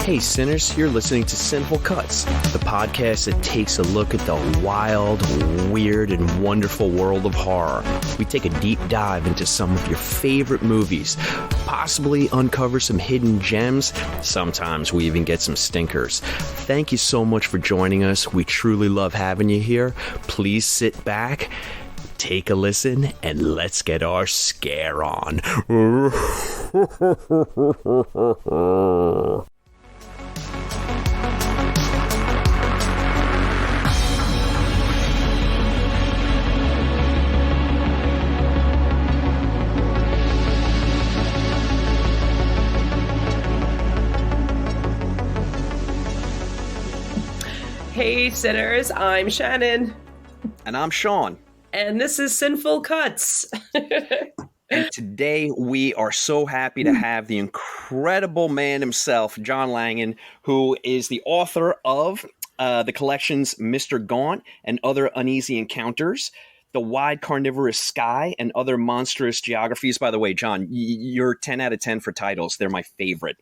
Hey sinners, you're listening to Sinful Cuts, the podcast that takes a look at the wild, weird, and wonderful world of horror. We take a deep dive into some of your favorite movies, possibly uncover some hidden gems. Sometimes we even get some stinkers. Thank you so much for joining us. We truly love having you here. Please sit back, take a listen, and let's get our scare on. Hey sinners, I'm Shannon. And I'm Sean. And this is Sinful Cuts. And today we are so happy to have the incredible man himself, John Langan, who is the author of the collections Mr. Gaunt and Other Uneasy Encounters, The Wide Carnivorous Sky, and Other Monstrous Geographies. By the way, John, you're 10 out of 10 for titles. They're my favorite.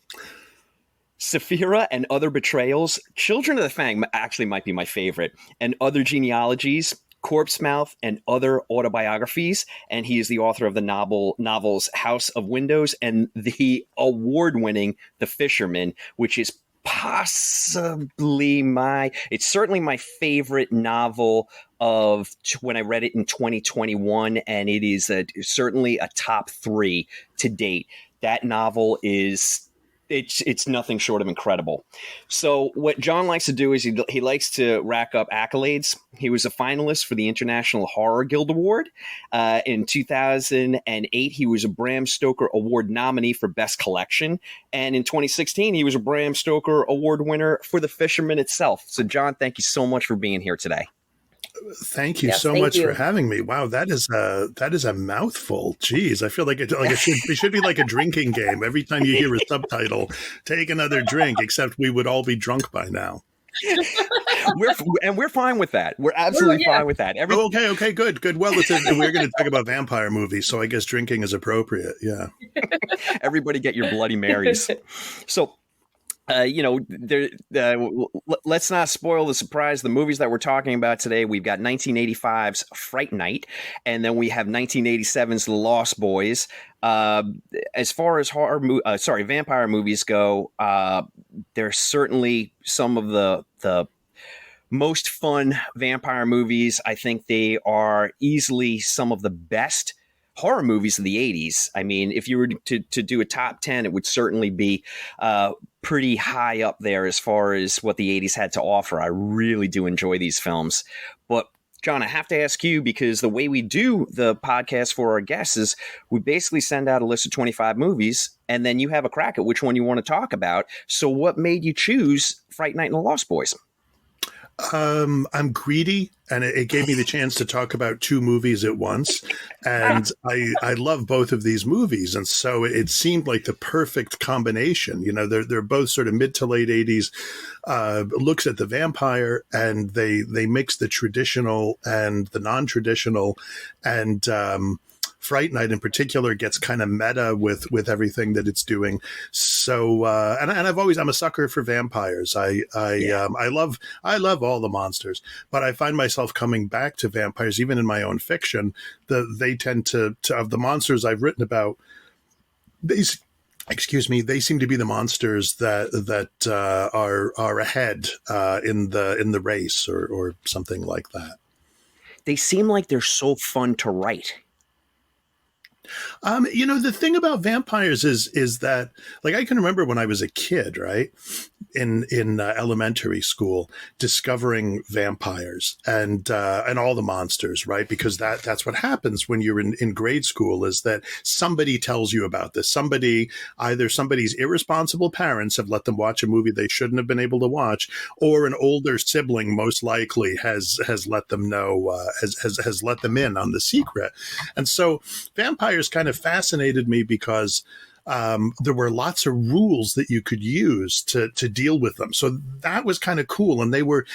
Saphira and Other Betrayals, Children of the Fang actually might be my favorite, and Other Genealogies, Corpse Mouth, and Other Autobiographies. And he is the author of the novels House of Windows and the award-winning The Fisherman, which is possibly it's certainly my favorite novel of when I read it in 2021, and it is certainly a top 3 to date. That novel is... It's nothing short of incredible. So what John likes to do is he likes to rack up accolades. He was a finalist for the International Horror Guild Award. In 2008, he was a Bram Stoker Award nominee for Best Collection. And in 2016, he was a Bram Stoker Award winner for The Fisherman itself. So John, thank you so much for being here today. Thank you so much for having me. Wow, that is a mouthful. Jeez, I feel like it should be like a drinking game. Every time you hear a subtitle, take another drink. Except we would all be drunk by now. We're fine with that. We're absolutely fine with that. Okay, good. Well, we're going to talk about vampire movies, so I guess drinking is appropriate. Yeah. Everybody, get your Bloody Marys. So. Let's not spoil the surprise. The movies that we're talking about today, we've got 1985's Fright Night, and then we have 1987's The Lost Boys. As far as vampire movies go, they're certainly some of the most fun vampire movies. I think they are easily some of the best horror movies of the 80s. I mean, if you were to do a top 10, it would certainly be pretty high up there as far as what the 80s had to offer. I really do enjoy these films. But John, I have to ask you, because the way we do the podcast for our guests is we basically send out a list of 25 movies, and then you have a crack at which one you want to talk about. So what made you choose Fright Night and The Lost Boys? I'm greedy, and it gave me the chance to talk about 2 movies at once. And I love both of these movies. And so it seemed like the perfect combination. You know, they're both sort of mid to late 80s looks at the vampire, and they mix the traditional and the non-traditional. And Fright Night in particular gets kind of meta with everything that it's doing. So, and I'm a sucker for vampires. I love all the monsters, but I find myself coming back to vampires, even in my own fiction. They tend to of the monsters I've written about, they seem to be the monsters that are ahead in the race or something like that. They seem like they're so fun to write. The thing about vampires is that, like, I can remember when I was a kid, right, in elementary school, discovering vampires and all the monsters, right, because that's what happens when you're in grade school, is that somebody tells you about this. Either somebody's irresponsible parents have let them watch a movie they shouldn't have been able to watch, or an older sibling most likely has let them know, has let them in on the secret. And so vampires kind of fascinated me because there were lots of rules that you could use to deal with them. So that was kind of cool, and they were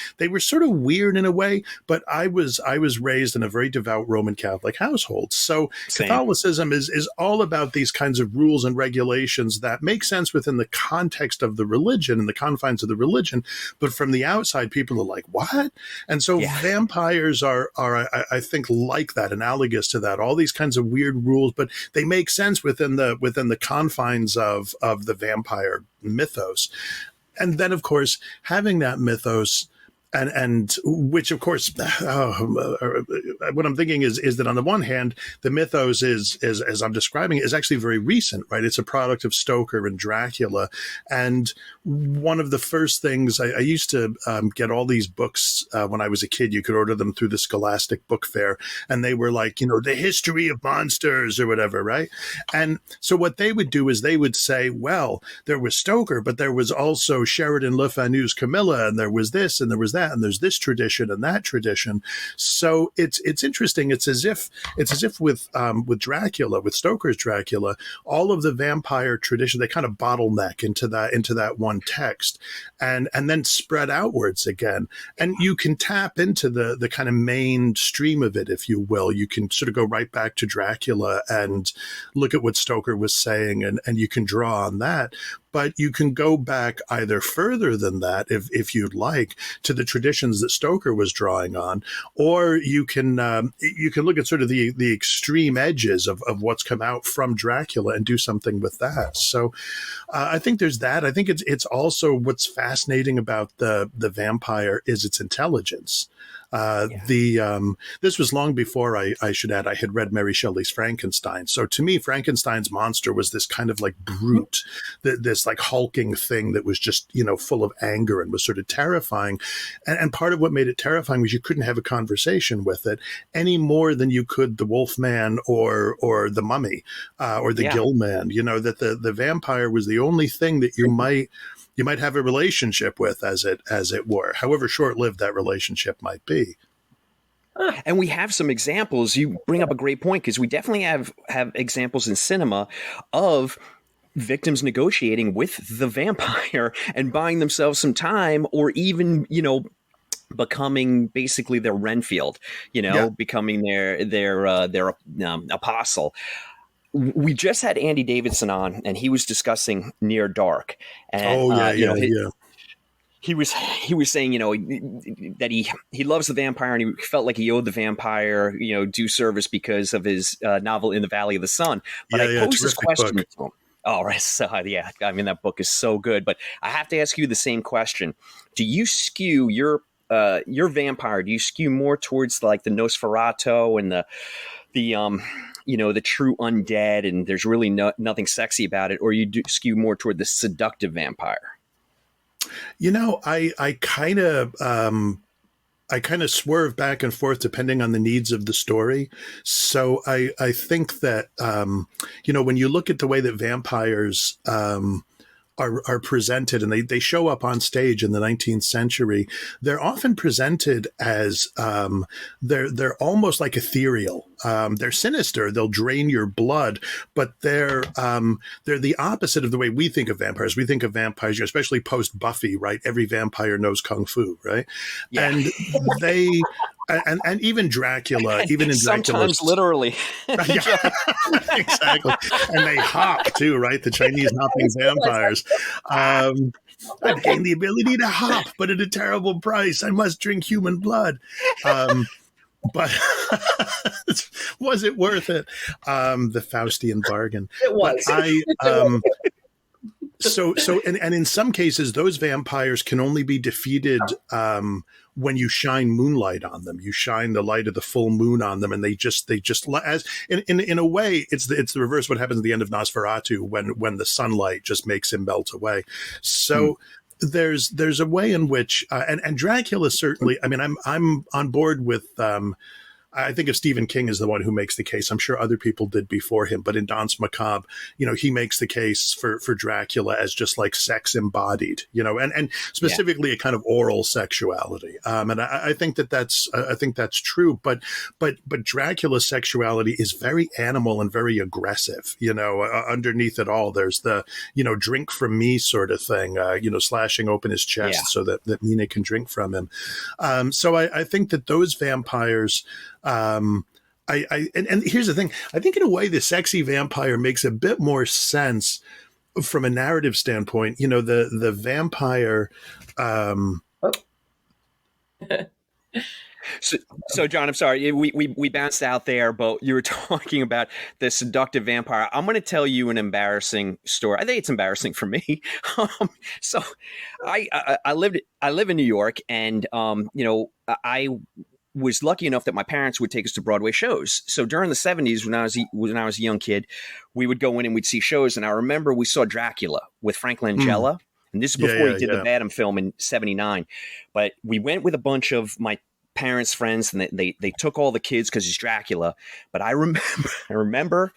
sort of weird in a way. But I was raised in a very devout Roman Catholic household, so Same. Catholicism is all about these kinds of rules and regulations that make sense within the context of the religion and the confines of the religion, but from the outside, people are like, "What?" And so vampires are I think like that, analogous to that. All these kinds of weird rules, but they make sense within the confines of the vampire mythos. And then, of course, having that mythos, and which, of course, what I'm thinking is that on the one hand, the mythos is as I'm describing it, is actually very recent, right? It's a product of Stoker and Dracula. And one of the first things I used to get all these books when I was a kid. You could order them through the Scholastic Book Fair, and they were like, the history of monsters or whatever, right? And so what they would do is they would say, well, there was Stoker, but there was also Sheridan Le Fanu's Camilla, and there was this, and there was that, and there's this tradition and that tradition. So it's interesting. It's as if with Dracula, with Stoker's Dracula, all of the vampire tradition, they kind of bottleneck into that one text, and then spread outwards again. And you can tap into the kind of mainstream of it, if you will. You can sort of go right back to Dracula and look at what Stoker was saying, and you can draw on that. But you can go back either further than that, if you'd like, to the traditions that Stoker was drawing on, or you can look at sort of the extreme edges of what's come out from Dracula and do something with that. So I think there's that. I think it's also what's fascinating about the vampire is its intelligence. This was long before I should add, I had read Mary Shelley's Frankenstein. So to me, Frankenstein's monster was this kind of like brute, this like hulking thing that was just, full of anger and was sort of terrifying. And part of what made it terrifying was you couldn't have a conversation with it any more than you could the Wolfman or the Mummy, or the Gill Man, that the vampire was the only thing that you might have a relationship with, as it were, however short-lived that relationship might be. And we have some examples. You bring up a great point, because we definitely have examples in cinema of victims negotiating with the vampire and buying themselves some time, or even, becoming basically their Renfield, becoming their apostle. We just had Andy Davidson on, and he was discussing Near Dark. And, he was saying, that he loves the vampire, and he felt like he owed the vampire, due service because of his novel In the Valley of the Sun. But I posed this question to him. Oh, right. So, that book is so good. But I have to ask you the same question. Do you skew your vampire? Do you skew more towards like the Nosferatu and the true undead, and there's really nothing sexy about it, or you do skew more toward the seductive vampire? I kind of swerve back and forth depending on the needs of the story. So I think that, when you look at the way that vampires are presented, and they show up on stage in the 19th century, they're often presented as they're almost like ethereal. They're sinister. They'll drain your blood, but they're the opposite of the way we think of vampires. We think of vampires, especially post Buffy, right? Every vampire knows kung fu, right? Yeah. And they. And even Dracula, even in sometimes literally. Yeah, exactly. And they hop too, right? The Chinese hopping vampires. I've gained the ability to hop, but at a terrible price. I must drink human blood. But was it worth it? The Faustian bargain. It was. And in some cases, those vampires can only be defeated when you shine moonlight on them. You shine the light of the full moon on them, and they just as in a way, it's the reverse of what happens at the end of Nosferatu when the sunlight just makes him melt away. So. There's a way in which and Dracula certainly. I mean, I'm on board with I think of Stephen King as the one who makes the case. I'm sure other people did before him, but in Danse Macabre, he makes the case for Dracula as just like sex embodied, and specifically a kind of oral sexuality. And I think that's true. But Dracula's sexuality is very animal and very aggressive. Underneath it all, there's the drink from me sort of thing. Slashing open his chest so that Mina can drink from him. So I think that those vampires. And here's the thing. I think in a way the sexy vampire makes a bit more sense from a narrative standpoint. The vampire. So John, I'm sorry, we bounced out there, but you were talking about the seductive vampire. I'm going to tell you an embarrassing story. I think it's embarrassing for me. So I live in New York, and I was lucky enough that my parents would take us to Broadway shows. So during the 70s, when I was a young kid, we would go in and we'd see shows. And I remember we saw Dracula with Frank Langella. And this is before he did the Badham film in 79. But we went with a bunch of my parents' friends, and they took all the kids because he's Dracula. But I remember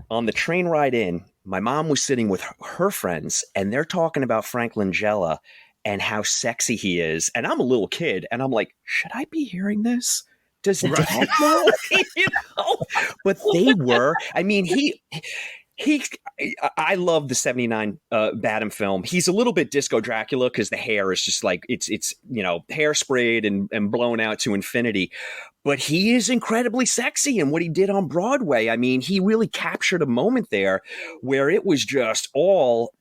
on the train ride in, my mom was sitting with her friends, and they're talking about Frank Langella and how sexy he is. And I'm a little kid, and I'm like, should I be hearing this? Does Dad know? But they were. I mean, I love the 79 Badham film. He's a little bit disco Dracula because the hair is just like it's hairsprayed and blown out to infinity. But he is incredibly sexy, and what he did on Broadway, I mean, he really captured a moment there where it was just all,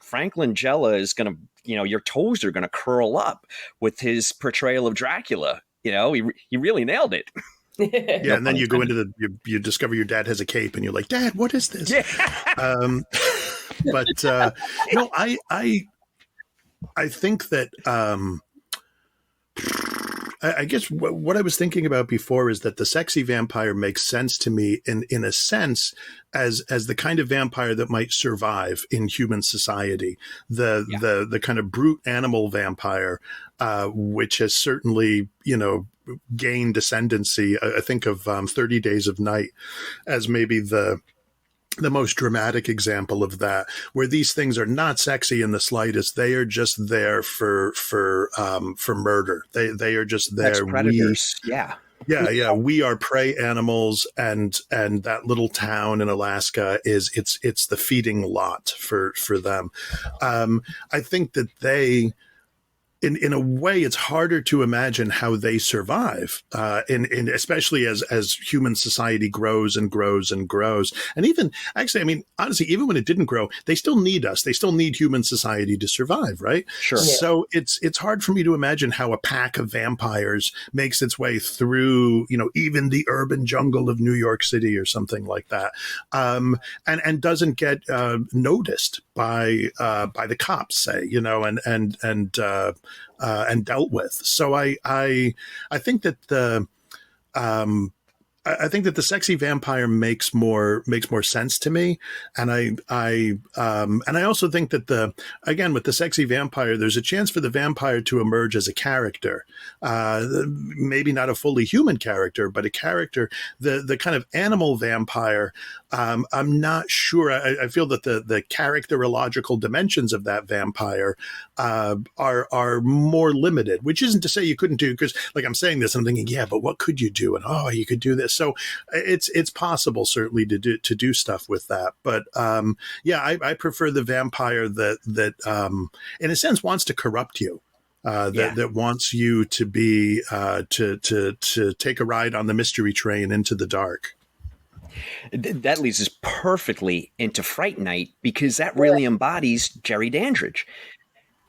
Frank Langella is going to, your toes are going to curl up with his portrayal of Dracula. He really nailed it. Yeah, and then you go into you discover your dad has a cape, and you're like, Dad, what is this? Yeah. I think that I guess what I was thinking about before is that the sexy vampire makes sense to me in a sense as the kind of vampire that might survive in human society. The kind of brute animal vampire, which has certainly, gained ascendancy. I think of 30 Days of Night as maybe the most dramatic example of that, where these things are not sexy in the slightest. They are just there for murder. They are just there. That's predators. Yeah. We are prey animals, and that little town in Alaska it's the feeding lot for them. I think that they. In a way, it's harder to imagine how they survive, especially as human society grows and grows and grows. And even, actually, I mean, honestly, even when it didn't grow, they still need us. They still need human society to survive, right? Sure. So it's hard for me to imagine how a pack of vampires makes its way through, even the urban jungle of New York City or something like that, and doesn't get noticed by the cops, say, and dealt with. So I think that the sexy vampire makes more sense to me, and I also think that with the sexy vampire, there's a chance for the vampire to emerge as a character, maybe not a fully human character, but a character. The kind of animal vampire, I'm not sure. I feel that the characterological dimensions of that vampire are more limited, which isn't to say you couldn't do, because like I'm saying this, I'm thinking, yeah, but what could you do? And you could do this. So it's possible certainly to do stuff with that. But I prefer the vampire that in a sense wants to corrupt you. That wants you to be to take a ride on the mystery train into the dark. That leads us perfectly into Fright Night, because that really embodies Jerry Dandridge.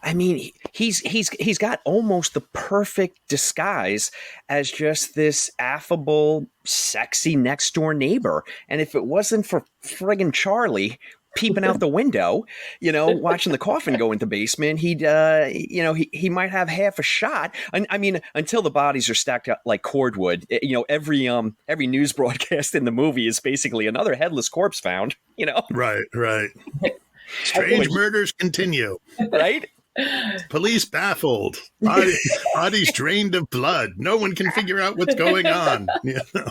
I mean, he's got almost the perfect disguise as just this affable, sexy next door neighbor. And if it wasn't for friggin' Charlie peeping out the window, watching the coffin go into the basement, he might have half a shot. I mean, until the bodies are stacked up like cordwood. Every news broadcast in the movie is basically another headless corpse found. Right. Strange murders continue. Right. Police baffled. Bodies drained of blood. No one can figure out what's going on. You know?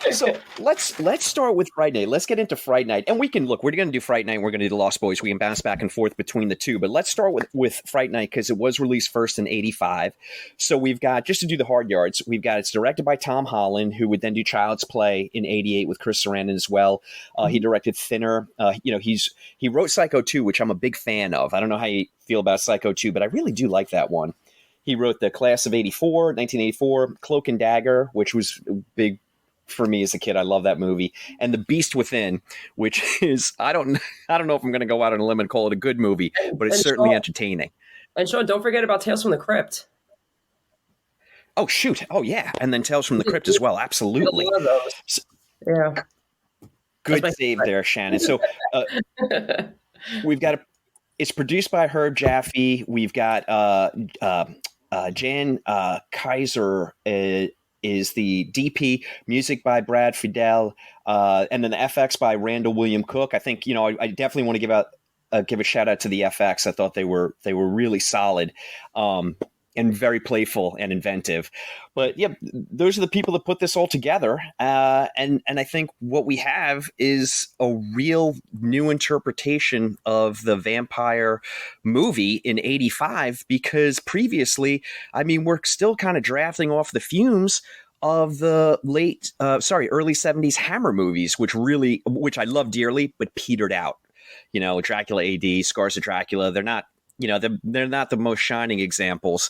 So let's start with Fright Night. Let's get into Fright Night, and we can look. We're going to do Fright Night. And we're going to do The Lost Boys. We can bounce back and forth between the two, but let's start with Fright Night because it was released first in '85. So we've got, just to do the hard yards, it's directed by Tom Holland, who would then do Child's Play in '88 with Chris Sarandon as well. He directed Thinner. He wrote Psycho 2, which I'm a big fan of. I don't know how you feel about Psycho 2, but I really do like that one. He wrote The Class of 1984, Cloak and Dagger, which was big for me as a kid. I love that movie. And The Beast Within, which is, I don't know if I'm going to go out on a limb and call it a good movie, but it's certainly entertaining. And Sean, don't forget about Tales from the Crypt. Oh, shoot. Oh, yeah. And then Tales from the Crypt as well. Absolutely. Yeah. Good save there, Shannon. So we've got it's produced by Herb Jaffe. We've got Jan Kaiser is the DP, music by Brad Fidel, and then the FX by Randall William Cook. I think, I definitely want to give a shout out to the FX. I thought they were really solid, and very playful and inventive. But yeah, those are the people that put this all together. And I think what we have is a real new interpretation of the vampire movie in '85, because previously, we're still kind of drafting off the fumes of the early '70s Hammer movies, which I love dearly, but petered out. Dracula AD, Scars of Dracula, they're not, they're not the most shining examples.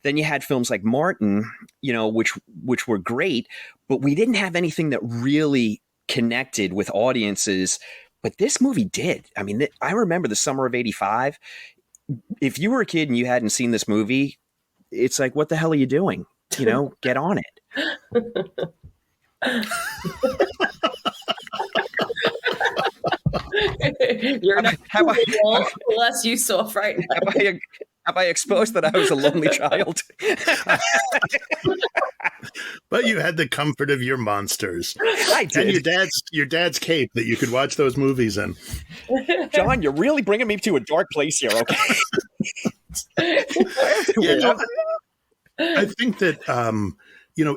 Then you had films like Martin, which were great, but we didn't have anything that really connected with audiences. But this movie did. I remember the summer of '85. If you were a kid and you hadn't seen this movie, it's like, what the hell are you doing? Get on it. You're not unless you saw Fright Night. Have I exposed that I was a lonely child? But you had the comfort of your monsters. I did. And your dad's cape that you could watch those movies in. John, you're really bringing me to a dark place here, okay? I think that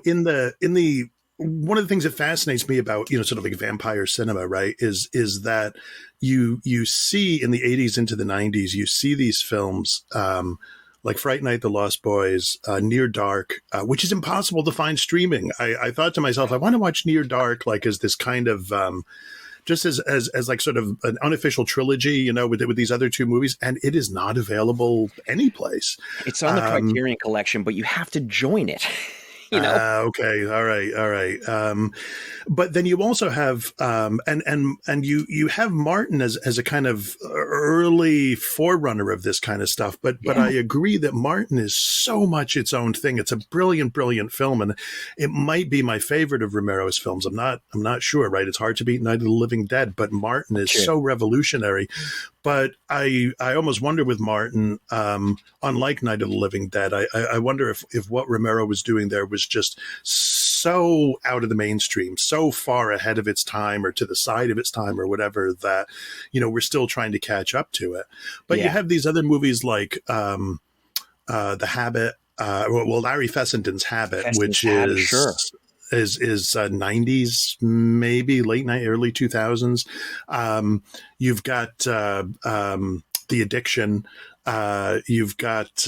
in the one of the things that fascinates me about sort of like vampire cinema, right, is that you see in the '80s into the '90s, you see these films like Fright Night, The Lost Boys, Near Dark, which is impossible to find streaming. I thought to myself, I want to watch Near Dark like as this kind of just as like sort of an unofficial trilogy, with these other two movies, and it is not available anyplace. It's on the Criterion Collection, but you have to join it. Okay. All right. But then you also have, and you have Martin as a kind of early forerunner of this kind of stuff. But I agree that Martin is so much its own thing. It's a brilliant, brilliant film, and it might be my favorite of Romero's films. I'm not sure. Right? It's hard to beat Night of the Living Dead, but Martin is so revolutionary. But I almost wonder with Martin, unlike Night of the Living Dead, I wonder if what Romero was doing there was just so out of the mainstream, so far ahead of its time or to the side of its time or whatever that, we're still trying to catch up to it. But you have these other movies like The Habit, Larry Fessenden's Habit, which is 90s, maybe late night, early 2000s. You've got The Addiction. You've got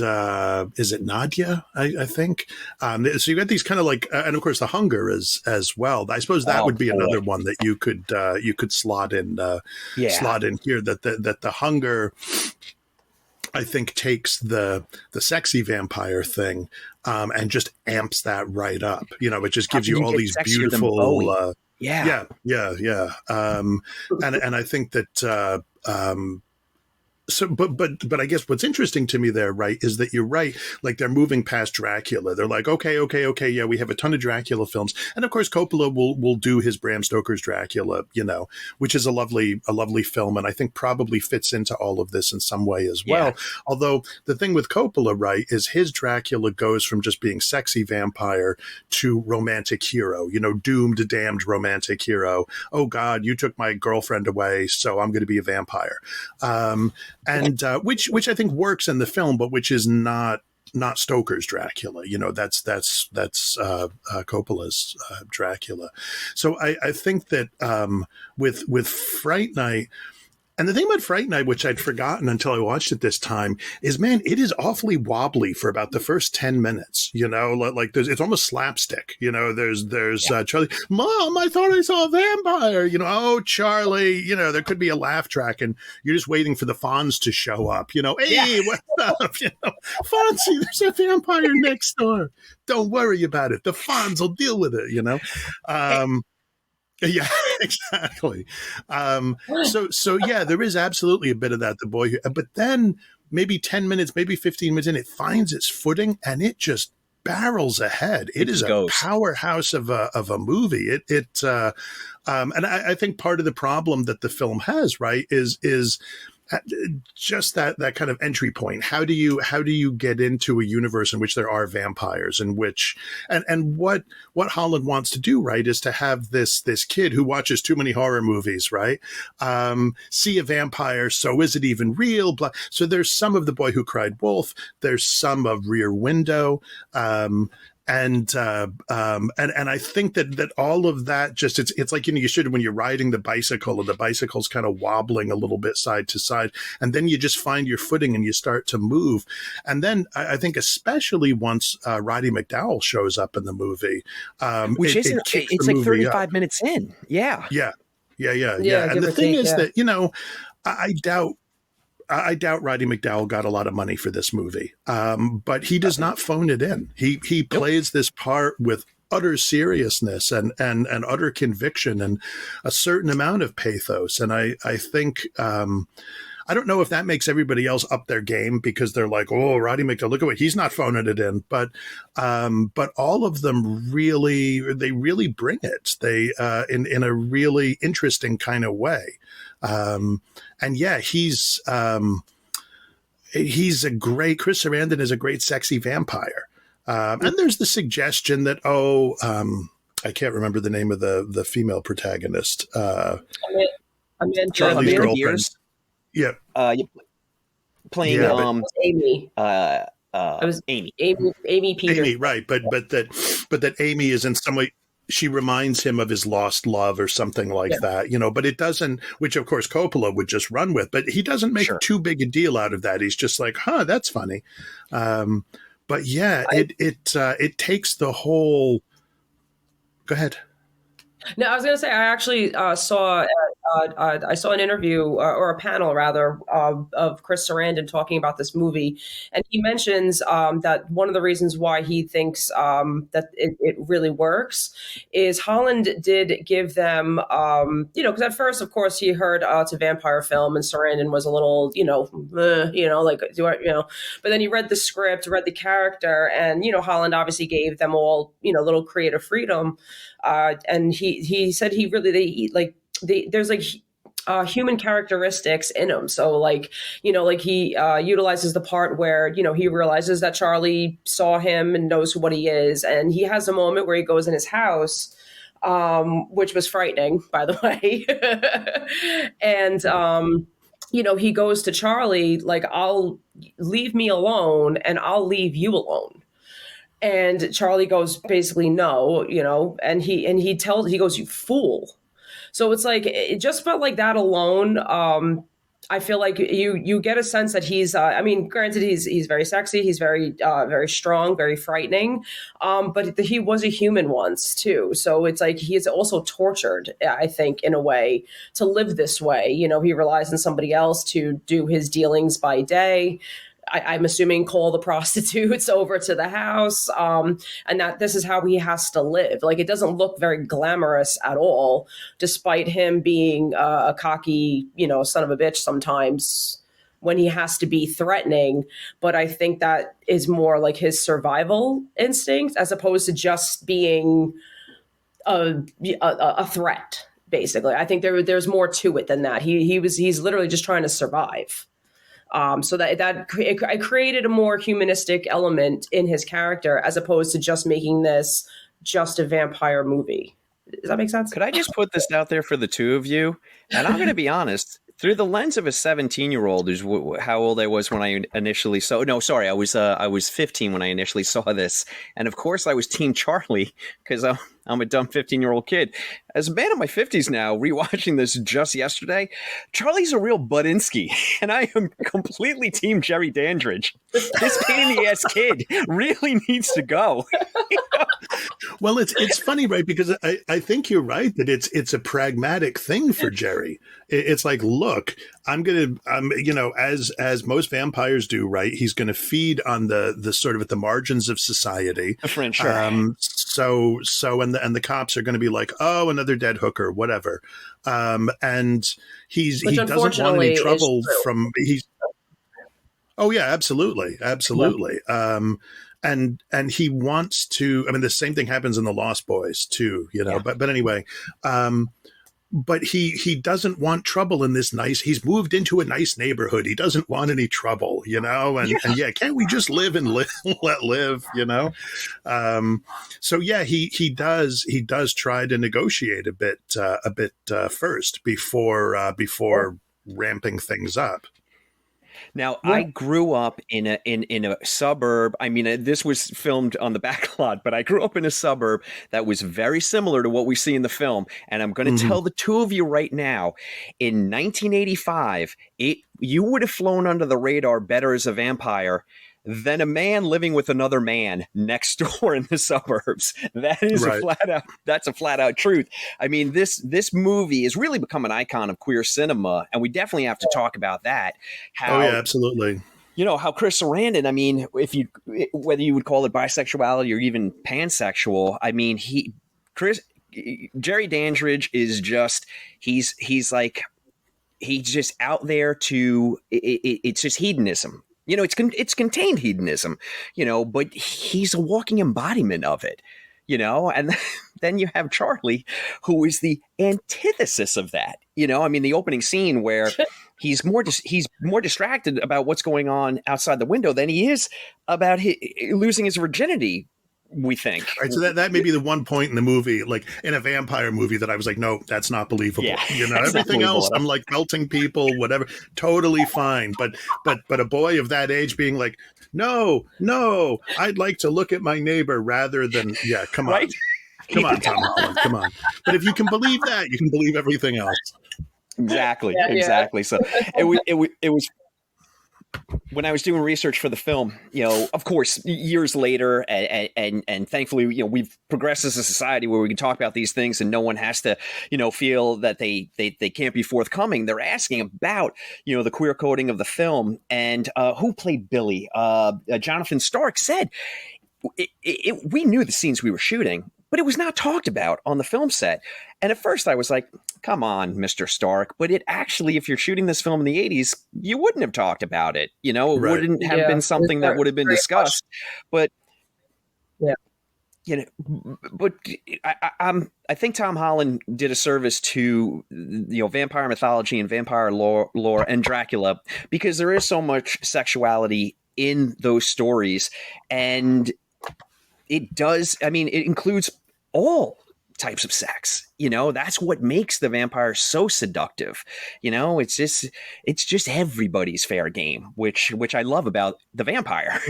is it Nadia? I think. So you got these kind of like, and of course The Hunger as well. I suppose that would be another one that you could slot in here. That The Hunger, I think, takes the sexy vampire thing and just amps that right up. It just gives you all these beautiful. Yeah. And I think that. So, but I guess what's interesting to me there, right, is that you're right. Like they're moving past Dracula. They're like, okay. Yeah, we have a ton of Dracula films. And of course, Coppola will do his Bram Stoker's Dracula, which is a lovely film. And I think probably fits into all of this in some way as well. Although the thing with Coppola, right, is his Dracula goes from just being sexy vampire to romantic hero, doomed, damned romantic hero. Oh God, you took my girlfriend away, so I'm going to be a vampire. and which I think works in the film, but which is not Stoker's Dracula. That's Coppola's Dracula. So I think that with Fright Night. And the thing about Fright Night, which I'd forgotten until I watched it this time, is, man, it is awfully wobbly for about the first 10 minutes. Like it's almost slapstick. There's Charlie, Mom, I thought I saw a vampire. Oh, Charlie, there could be a laugh track, and you're just waiting for the Fonz to show up. Hey, what's up? Fonzie, there's a vampire next door. Don't worry about it. The Fonz will deal with it. Yeah, exactly. So yeah, there is absolutely a bit of that. The boy, but then maybe 10 minutes, maybe 15 minutes in, it finds its footing and it just barrels ahead. It is a powerhouse of a movie. And I think part of the problem that the film has, right, is just that kind of entry point. How do you get into a universe in which there are vampires, and what Holland wants to do, right, is to have this kid who watches too many horror movies, right, see a vampire. So is it even real? So there's some of The Boy Who Cried Wolf. There's some of Rear Window. And I think that all of that just it's like you should, when you're riding the bicycle and the bicycle's kind of wobbling a little bit side to side, and then you just find your footing and you start to move. And then I think especially once Roddy McDowall shows up in the movie, which it's like 35 minutes in. Yeah. And the thing is that I doubt Roddy McDowall got a lot of money for this movie, but he does not phone it in. He plays this part with utter seriousness and utter conviction and a certain amount of pathos. And I think I don't know if that makes everybody else up their game, because they're like, oh, Roddy McDowall, look at what he's not phoning it in. But all of them really bring it. They in a really interesting kind of way. And yeah, he's a great, Chris Sarandon is a great sexy vampire. And there's the suggestion that, I can't remember the name of the female protagonist. Charlie's girlfriend. Yeah. Playing Amy. It was Amy. Amy Peters. Amy, right. But that Amy is in some way, she reminds him of his lost love or something like that, but it doesn't, which of course Coppola would just run with, but he doesn't make too big a deal out of that. He's just like, that's funny. But yeah, it takes the whole, go ahead. No, I was going to say, I actually saw an interview or a panel rather of Chris Sarandon talking about this movie, and he mentions that one of the reasons why he thinks that it really works is Holland did give them, because at first, of course, he heard it's a vampire film, and Sarandon was a little, but then he read the script, read the character, and Holland obviously gave them all little creative freedom. And he said there's human characteristics in him. So he utilizes the part where, he realizes that Charlie saw him and knows what he is. And he has a moment where he goes in his house, which was frightening, by the way. And, he goes to Charlie, I'll leave me alone and I'll leave you alone. And Charlie goes basically no, and he goes, you fool. So it's like, it just felt like that alone. I feel like you get a sense that he's, granted he's very sexy. He's very, very strong, very frightening. But he was a human once too. So it's like, he is also tortured, I think, in a way to live this way. He relies on somebody else to do his dealings by day. I'm assuming call the prostitutes over to the house, and that this is how he has to live. Like, it doesn't look very glamorous at all, despite him being a cocky, son of a bitch sometimes when he has to be threatening. But I think that is more like his survival instinct as opposed to just being a threat. Basically, I think there's more to it than that. He's literally just trying to survive. So I created a more humanistic element in his character as opposed to just making this just a vampire movie. Does that make sense? Could I just put this out there for the two of you? And I'm going to be honest, through the lens of a 17-year-old is how old I was when I initially saw. No, sorry, I was 15 when I initially saw this, and of course I was Team Charlie because I'm a dumb 15-year-old kid. As a man in my 50s now, rewatching this just yesterday, Charlie's a real Budinsky, and I am completely Team Jerry Dandridge. This pain in the ass kid really needs to go. Well, it's funny, right? Because I think you're right that it's a pragmatic thing for Jerry. It's like, look, I'm as most vampires do, right? He's gonna feed on the sort of at the margins of society. The fringe, sure. And the cops are going to be like, oh, another dead hooker, whatever. And he doesn't want any trouble from he's. Oh yeah, absolutely. And he wants to. I mean, the same thing happens in the Lost Boys too, Yeah. But anyway, but he doesn't want trouble in this nice. He's moved into a nice neighborhood. He doesn't want any trouble, And can't we just live and let live, So yeah, he does try to negotiate a bit first before ramping things up. Now, I grew up in a suburb. I mean, this was filmed on the back lot, but I grew up in a suburb that was very similar to what we see in the film. And I'm going to tell the two of you right now, in 1985, you would have flown under the radar better as a vampire than a man living with another man next door in the suburbs. That is a flat out truth. I mean, this movie has really become an icon of queer cinema, and we definitely have to talk about that. Absolutely. How Chris Sarandon, I mean, whether you would call it bisexuality or even pansexual, I mean, Jerry Dandridge is just, he's just out there it's just hedonism. It's contained hedonism, but he's a walking embodiment of it, and then you have Charlie, who is the antithesis of that. I mean, the opening scene where he's more distracted about what's going on outside the window than he is about losing his virginity. We think. Right, so that may be the one point in the movie, like in a vampire movie, that I was like, no, that's not believable. Yeah, everything else, I'm like melting people, whatever, totally fine. But a boy of that age being like, no, I'd like to look at my neighbor rather than, come on. Right? Come on, Tom Holland, come on. But if you can believe that, you can believe everything else. Exactly. So it was. When I was doing research for the film, of course, years later, and thankfully, we've progressed as a society where we can talk about these things and no one has to, feel that they can't be forthcoming. They're asking about, the queer coding of the film and who played Billy. Jonathan Stark said, we knew the scenes we were shooting, but it was not talked about on the film set. And at first I was like, come on, Mr. Stark. But it actually, if you're shooting this film in the 80s, you wouldn't have talked about it. It wouldn't have been something that would have been discussed. But, but I think Tom Holland did a service to, vampire mythology and vampire lore and Dracula, because there is so much sexuality in those stories. And it includes all types of sex. That's what makes the vampire so seductive. It's just everybody's fair game, which I love about the vampire.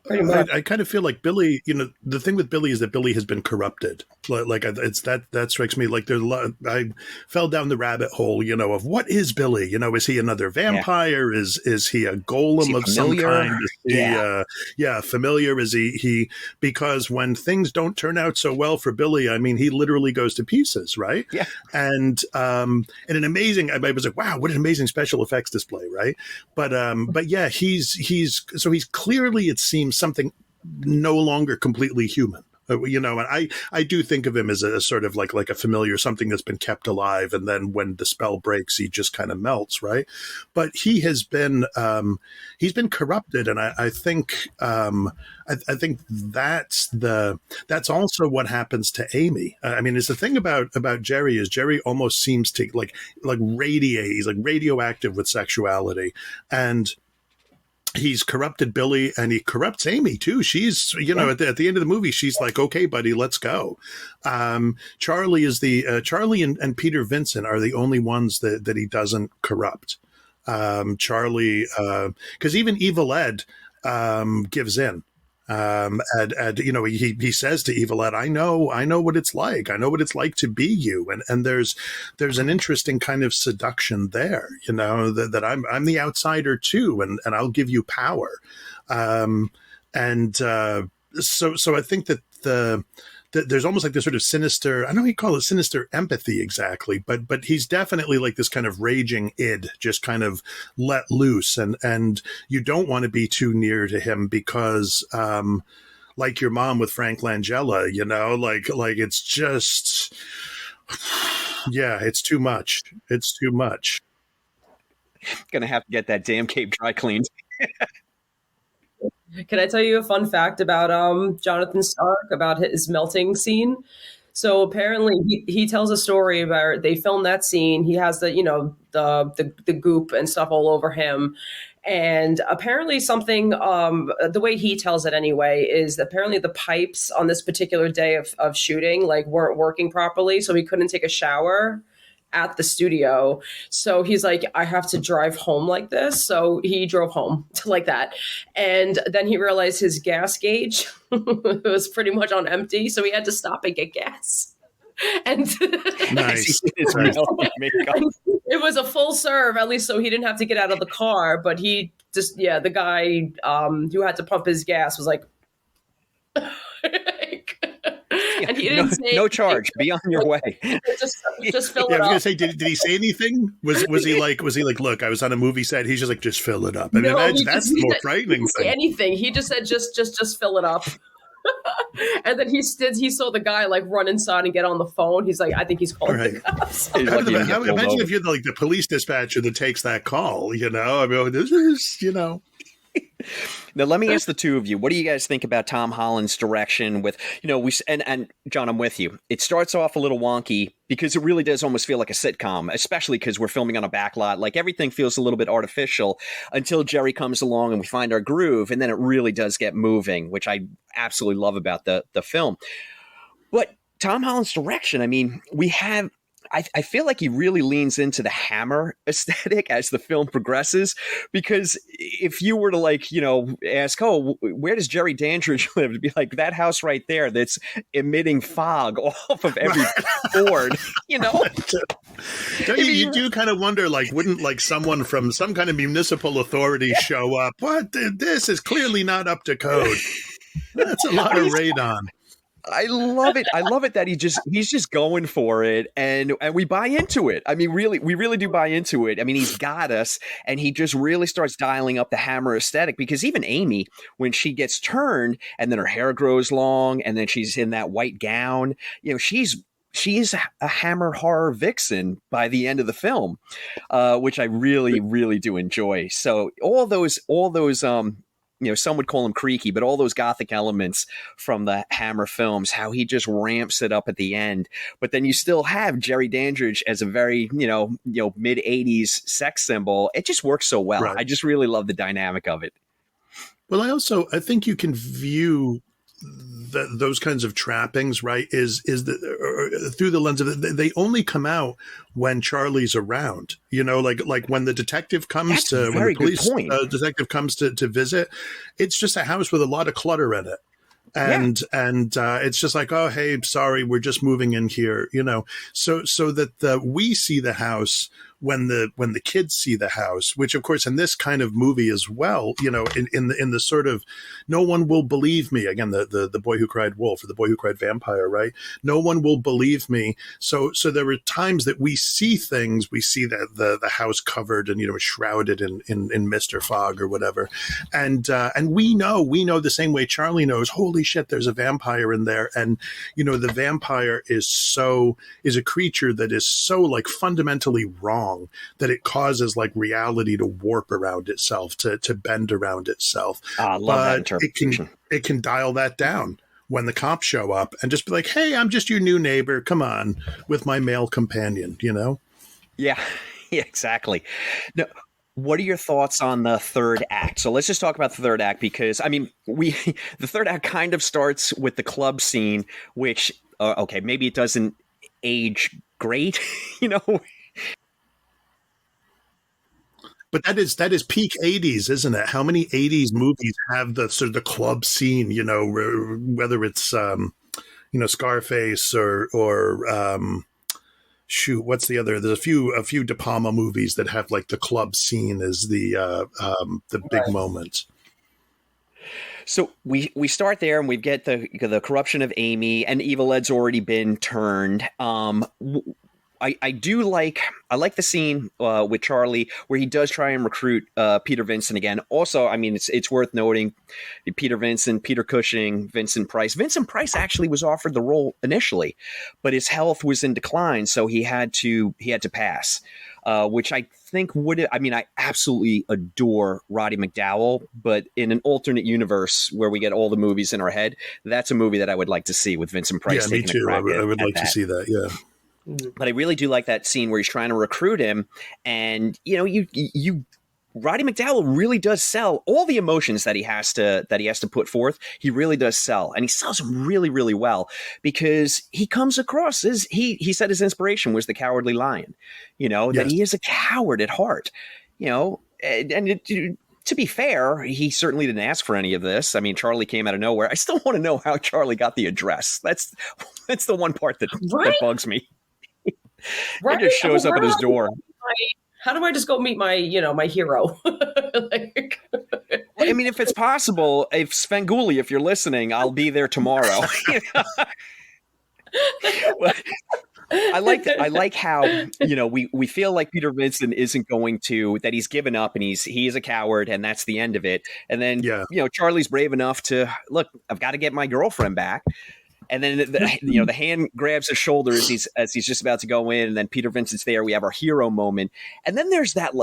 I kind of feel like Billy, the thing with Billy is that Billy has been corrupted. Like it's that strikes me like there's a lot. I fell down the rabbit hole, of what is Billy? Is he another vampire? Yeah. Is he a golem of some kind? Is he, familiar? Is he? Because when things don't turn out so well for Billy, I mean, he literally goes to pieces, right? Yeah. And an amazing. I was like, wow, what an amazing special effects display, right? But yeah, he's clearly, it seems, something no longer completely human, and I do think of him as a sort of like a familiar, something that's been kept alive, and then when the spell breaks, he just kind of melts, right? But he has been he's been corrupted, and I think I think that's also what happens to Amy. I mean, it's the thing about Jerry is Jerry almost seems to like radiate. He's like radioactive with sexuality, and he's corrupted Billy, and he corrupts Amy too. She's, at the end of the movie, she's like, okay, buddy, let's go. Charlie is Charlie and Peter Vincent are the only ones that he doesn't corrupt. Charlie, because even Evil Ed gives in. And he says to Evil Ed, I know what it's like. I know what it's like to be you. And there's an interesting kind of seduction there, that I'm the outsider too, and I'll give you power. So I think that there's almost like this sort of sinister, I don't know how you call it sinister empathy exactly, but he's definitely like this kind of raging id, just kind of let loose. And you don't want to be too near to him because, like your mom with Frank Langella, like it's just, yeah, it's too much. It's too much. Gonna have to get that damn cape dry cleaned. Can I tell you a fun fact about Jonathan Stark, about his melting scene? So apparently he tells a story about they filmed that scene. He has the goop and stuff all over him. And apparently something, the way he tells it anyway, is apparently the pipes on this particular day of shooting weren't working properly. So he couldn't take a shower at the studio. So he's like, I have to drive home like this. So he drove home like that. And then he realized his gas gauge was pretty much on empty. So he had to stop and get gas. And nice. It was a full serve, at least so he didn't have to get out of the car. But he just, the guy who had to pump his gas was like, and he didn't say no charge. Be on your way. Just fill it up. I was gonna say, did he say anything? Was he like, look, I was on a movie set. He's just like, just fill it up. I mean, that's the more frightening thing. Anything. He just said, just fill it up. And then he saw the guy run inside and get on the phone. He's like, I think he's calling the cops. Imagine if you're the police dispatcher that takes that call. I mean, this is Now, let me ask the two of you, what do you guys think about Tom Holland's direction with, and John, I'm with you. It starts off a little wonky because it really does almost feel like a sitcom, especially because we're filming on a backlot. Like everything feels a little bit artificial until Jerry comes along and we find our groove. And then it really does get moving, which I absolutely love about the film. But Tom Holland's direction, I mean, I feel like he really leans into the Hammer aesthetic as the film progresses, because if you were to ask, oh, where does Jerry Dandridge live? It'd be like that house right there that's emitting fog off of every board, You do kind of wonder, wouldn't someone from some kind of municipal authority show up? What? This is clearly not up to code. That's a lot of radon. I love it. I love it that he's just going for it, and we buy into it. I mean, we really do buy into it. I mean, he's got us, and he just really starts dialing up the Hammer aesthetic, because even Amy, when she gets turned and then her hair grows long and then she's in that white gown, she is a Hammer horror vixen by the end of the film, which I really, really do enjoy. So all those some would call them creaky, but all those gothic elements from the Hammer films, how he just ramps it up at the end. But then you still have Jerry Dandridge as a very, mid 80s sex symbol. It just works so well. Right. I just really love the dynamic of it. Well, I think you can view those kinds of trappings, right, is through the lens of they only come out when Charlie's around, like when the detective comes when the police detective comes to visit, it's just a house with a lot of clutter in it. And it's just like, oh, hey, sorry, we're just moving in here, so that we see the house when the kids see the house, which of course in this kind of movie as well, in the sort of, no one will believe me, again, the boy who cried wolf, or the boy who cried vampire, right? No one will believe me. So there were times that we see things, we see that the house covered and, shrouded in mist or fog or whatever. And we know the same way Charlie knows, holy shit, there's a vampire in there. And, the vampire is a creature that is so fundamentally wrong that it causes reality to warp around itself, to bend around itself. I love that interpretation. It can dial that down when the cops show up and just be like, hey, I'm just your new neighbor. Come on, with my male companion, Yeah, exactly. No, What are your thoughts on the third act? So let's just talk about the third act because I mean, we the third act kind of starts with the club scene, which okay, maybe it doesn't age great, you know. But that is peak '80s, isn't it? How many '80s movies have the sort of the club scene? Whether it's Scarface or shoot, what's the other? There's a few De Palma movies that have like the club scene as the big Right. moment. So we start there and we get the corruption of Amy and Evil Ed's already been turned. I do like the scene with Charlie where he does try and recruit Peter Vincent again. Also, I mean it's worth noting Peter Vincent, Peter Cushing, Vincent Price. Vincent Price actually was offered the role initially, but his health was in decline, so he had to pass. Which I think would I mean I absolutely adore Roddy McDowall, but in an alternate universe where we get all the movies in our head, that's a movie that I would like to see with Vincent Price Yeah, me taking a too. I crack would, I would at like to that. see that. Yeah. But I really do like that scene where he's trying to recruit him, and you Roddy McDowall really does sell all the emotions that he has to put forth. He really does sell, and he sells them really, really well because he comes across as he said his inspiration was the Cowardly Lion. That Yes. he is a coward at heart. To be fair, he certainly didn't ask for any of this. I mean, Charlie came out of nowhere. I still want to know how Charlie got the address. That's the one part that Right. bugs me. It Right. just shows up Where at do his I door. how do I just go meet my hero? Like, I mean, if it's possible, if Svengoolie, if you're listening, I'll be there tomorrow. I like how we feel like Peter Vincent isn't going to that he's given up and he is a coward and that's the end of it. And then Yeah. Charlie's brave enough to look. I've got to get my girlfriend back. And then the hand grabs his shoulder as he's just about to go in, and then Peter Vincent's there. We have our hero moment, and then there's that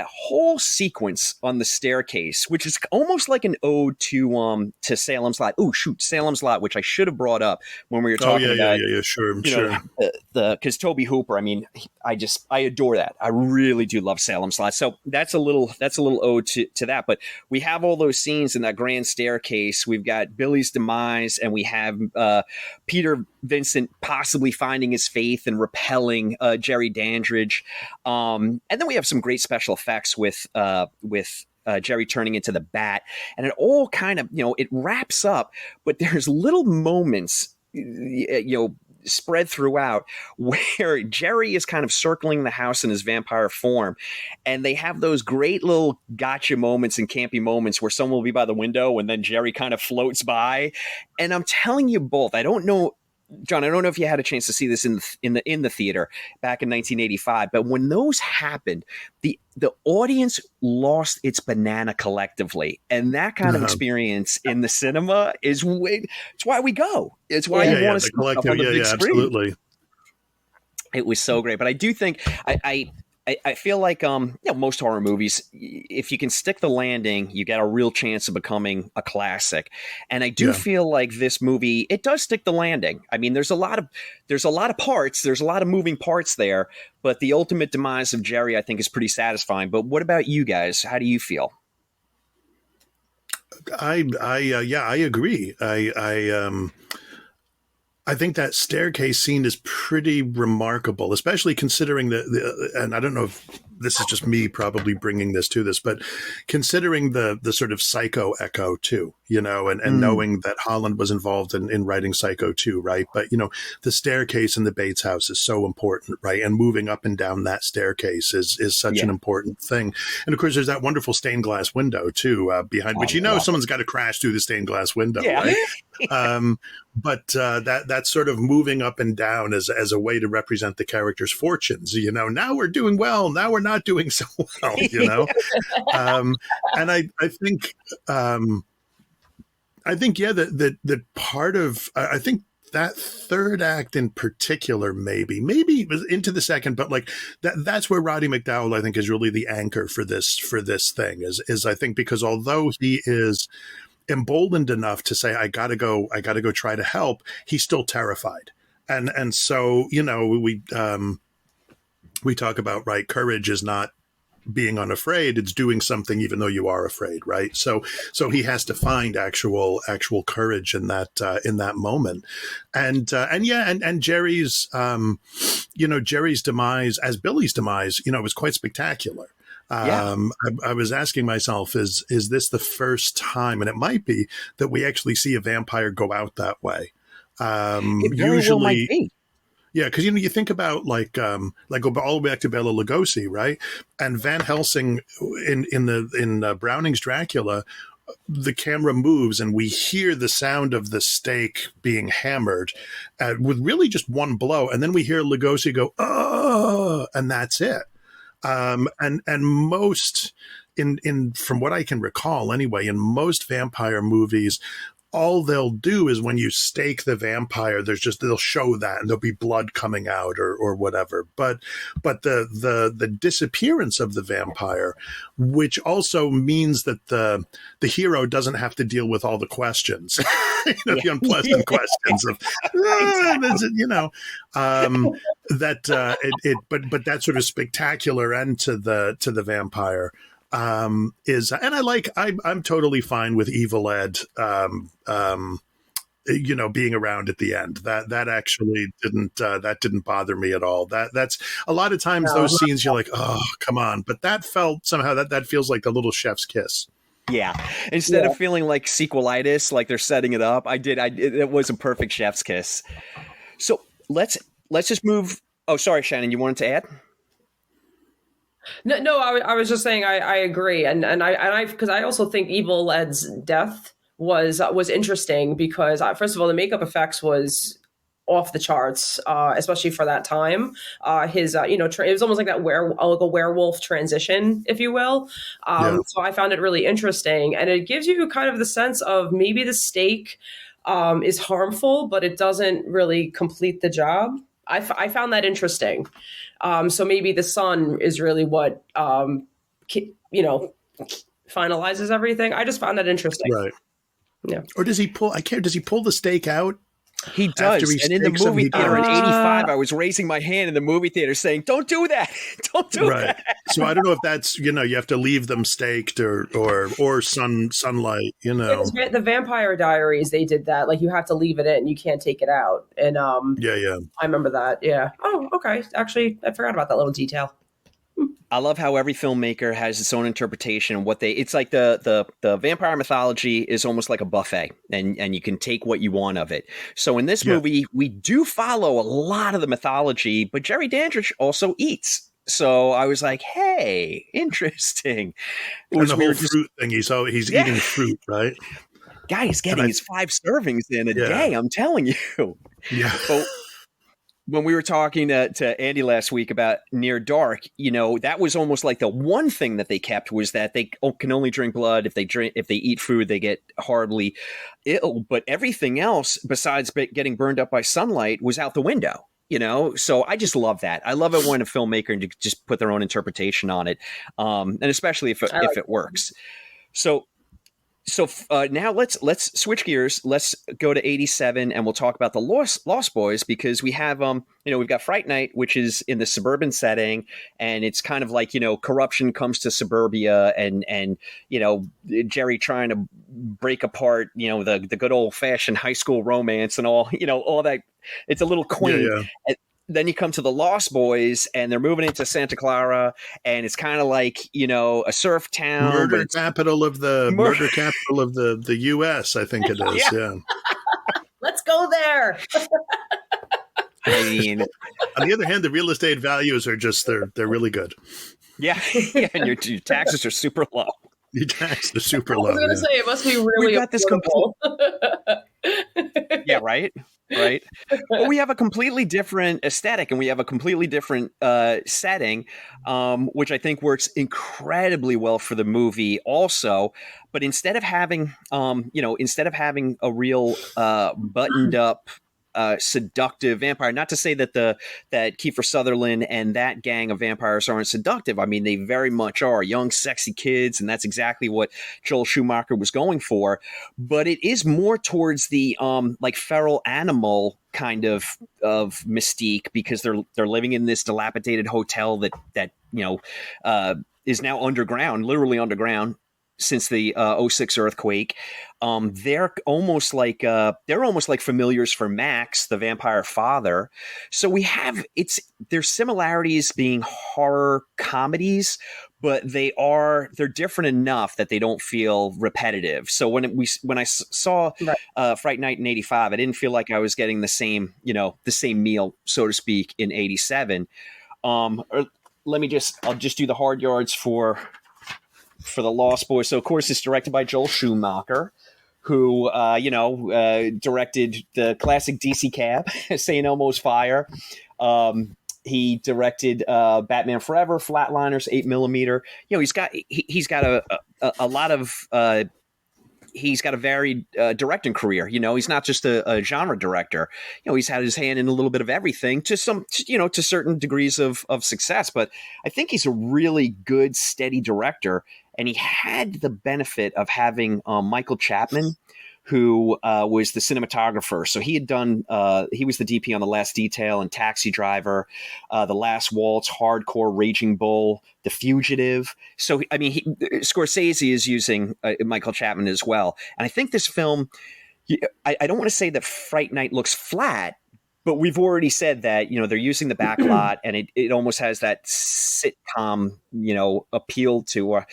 whole sequence on the staircase, which is almost like an ode to Salem's Lot. Oh shoot, Salem's Lot, which I should have brought up when we were Oh talking yeah, yeah, about yeah, yeah. Sure, you know sure. the because Toby Hooper. I mean, I adore that. I really do love Salem's Lot. So that's a little ode to that. But we have all those scenes in that grand staircase. We've got Billy's demise, and we have Peter Vincent possibly finding his faith and repelling Jerry Dandridge. And then we have some great special effects with Jerry turning into the bat, and it all kind of it wraps up. But there's little moments spread throughout where Jerry is kind of circling the house in his vampire form, and they have those great little gotcha moments and campy moments where someone will be by the window and then Jerry kind of floats by. And I'm telling you both, I don't know, John, I don't know if you had a chance to see this in the theater back in 1985, but when those happened, the audience lost its banana collectively, and that kind of Uh-huh. experience in the cinema it's why we go. It's why Yeah. you Yeah, yeah. want to The see stuff collective. on the Yeah, big yeah. screen. Absolutely. It was so great, but I do think I feel like most horror movies, if you can stick the landing, you get a real chance of becoming a classic. And I do Yeah. feel like this movie, it does stick the landing. I mean, there's a lot of parts, there's a lot of moving parts there, but the ultimate demise of Jerry, I think, is pretty satisfying. But what about you guys? How do you feel? Yeah, I agree. I think that staircase scene is pretty remarkable, especially considering and I don't know if this is just me probably bringing this to this, but considering the sort of Psycho echo too, and knowing that Holland was involved in writing Psycho too, right? But, the staircase in the Bates house is so important, right? And moving up and down that staircase is such an Yeah. important thing. And of course, there's that wonderful stained glass window too, behind which, I love it. someone's got to crash through the stained glass window, Yeah. right? But that sort of moving up and down as a way to represent the character's fortunes. Now we're doing well, now we're not doing so well. And I think yeah that part of I think that third act in particular, maybe it was into the second, but like that's where Roddy McDowall I think is really the anchor for this thing is I think because although he is emboldened enough to say I gotta go try to help, he's still terrified. And so we talk about, right, courage is not being unafraid, it's doing something even though you are afraid, right? So he has to find actual courage in that moment. And Jerry's Jerry's demise as Billy's demise, was quite spectacular. Yeah. I was asking myself, is this the first time, and it might be, that we actually see a vampire go out that way? It very well might Usually, be. yeah, because you think about go all the way back to Bela Lugosi, right? And Van Helsing in Browning's Dracula, the camera moves and we hear the sound of the stake being hammered with really just one blow, and then we hear Lugosi go, "Oh," and that's it. And most in from what I can recall anyway, in most vampire movies, all they'll do is when you stake the vampire, they'll show that and there'll be blood coming out or whatever. But the disappearance of the vampire, which also means that the hero doesn't have to deal with all the questions, the unpleasant questions of, but that sort of spectacular end to the vampire I'm totally fine with Evil Ed being around at the end. That actually didn't bother me at all. That's a lot of times those scenes you're like, oh, come on, but that felt somehow that feels like the little chef's kiss. Yeah. Instead of feeling like sequelitis, like they're setting it up, it was a perfect chef's kiss. So let's just move. Oh, sorry, Shannon, you wanted to add? No, I was just saying I agree, and I because I also think Evil Ed's death was interesting because first of all the makeup effects was off the charts, especially for that time. His it was almost like that like a werewolf transition, if you will. So I found it really interesting, and it gives you kind of the sense of maybe the stake is harmful, but it doesn't really complete the job. I found that interesting. So maybe the sun is really what, finalizes everything. I just found that interesting. Right. Yeah. Or does he pull the stake out? He does. And in the movie theater in 85, I was raising my hand in the movie theater saying, don't do that. Don't do that. So I don't know if that's, you have to leave them staked or sunlight, The Vampire Diaries, they did that. Like you have to leave it in. You can't take it out. And yeah. I remember that. Yeah. Oh, okay. Actually, I forgot about that little detail. I love how every filmmaker has its own interpretation and it's like the vampire mythology is almost like a buffet and you can take what you want of it. So in this movie, we do follow a lot of the mythology, but Jerry Dandridge also eats. So I was like, hey, interesting. And the whole fruit thing, he's eating fruit, right? Guy is getting his 5 servings in a day, I'm telling you. Yeah. But when we were talking to Andy last week about Near Dark, that was almost like the one thing that they kept was that they can only drink blood. If they eat food, they get horribly ill. But everything else besides getting burned up by sunlight was out the window. So I just love that. I love it when a filmmaker can just put their own interpretation on it, and especially if it works. So now let's switch gears. Let's go to 87 and we'll talk about the Lost Boys because we have we've got Fright Night, which is in the suburban setting, and it's kind of like corruption comes to suburbia and Jerry trying to break apart the good old fashioned high school romance and all all that. It's a little quaint. Yeah. Then you come to the Lost Boys, and they're moving into Santa Clara, and it's kind of like a surf town, murder capital of the U.S. I think it is. Yeah. Let's go there. I mean, on the other hand, the real estate values are just they're really good. Yeah, and your taxes are super low. Your taxes are super low. I was going to say it must be really. We've got this Yeah, right. Right. Well, we have a completely different aesthetic and we have a completely different setting, which I think works incredibly well for the movie also. But instead of having a real buttoned up seductive vampire, not to say that that Kiefer Sutherland and that gang of vampires aren't seductive. I mean, they very much are young, sexy kids, and that's exactly what Joel Schumacher was going for. But it is more towards the like feral animal kind of mystique because they're living in this dilapidated hotel that is now underground, literally underground, since the '06 earthquake. They're almost like familiars for Max, the vampire father. So there's similarities being horror comedies, but they're different enough that they don't feel repetitive. So when I saw Fright Night in '85, I didn't feel like I was getting the same meal, so to speak, in '87. I'll just do the hard yards for the Lost Boys. So, of course, it's directed by Joel Schumacher, who, directed the classic DC Cab, St. Elmo's Fire. He directed Batman Forever, Flatliners, 8mm. He's got a lot of. He's got a varied directing career. He's not just a genre director. He's had his hand in a little bit of everything to certain degrees of success. But I think he's a really good, steady director. And he had the benefit of having Michael Chapman, who was the cinematographer. So he had done, he was the DP on The Last Detail and Taxi Driver, The Last Waltz, Hardcore, Raging Bull, The Fugitive. So, Scorsese is using Michael Chapman as well. And I think this film, I don't want to say that Fright Night looks flat, but we've already said that, they're using the back lot, and it almost has that sitcom, appeal to or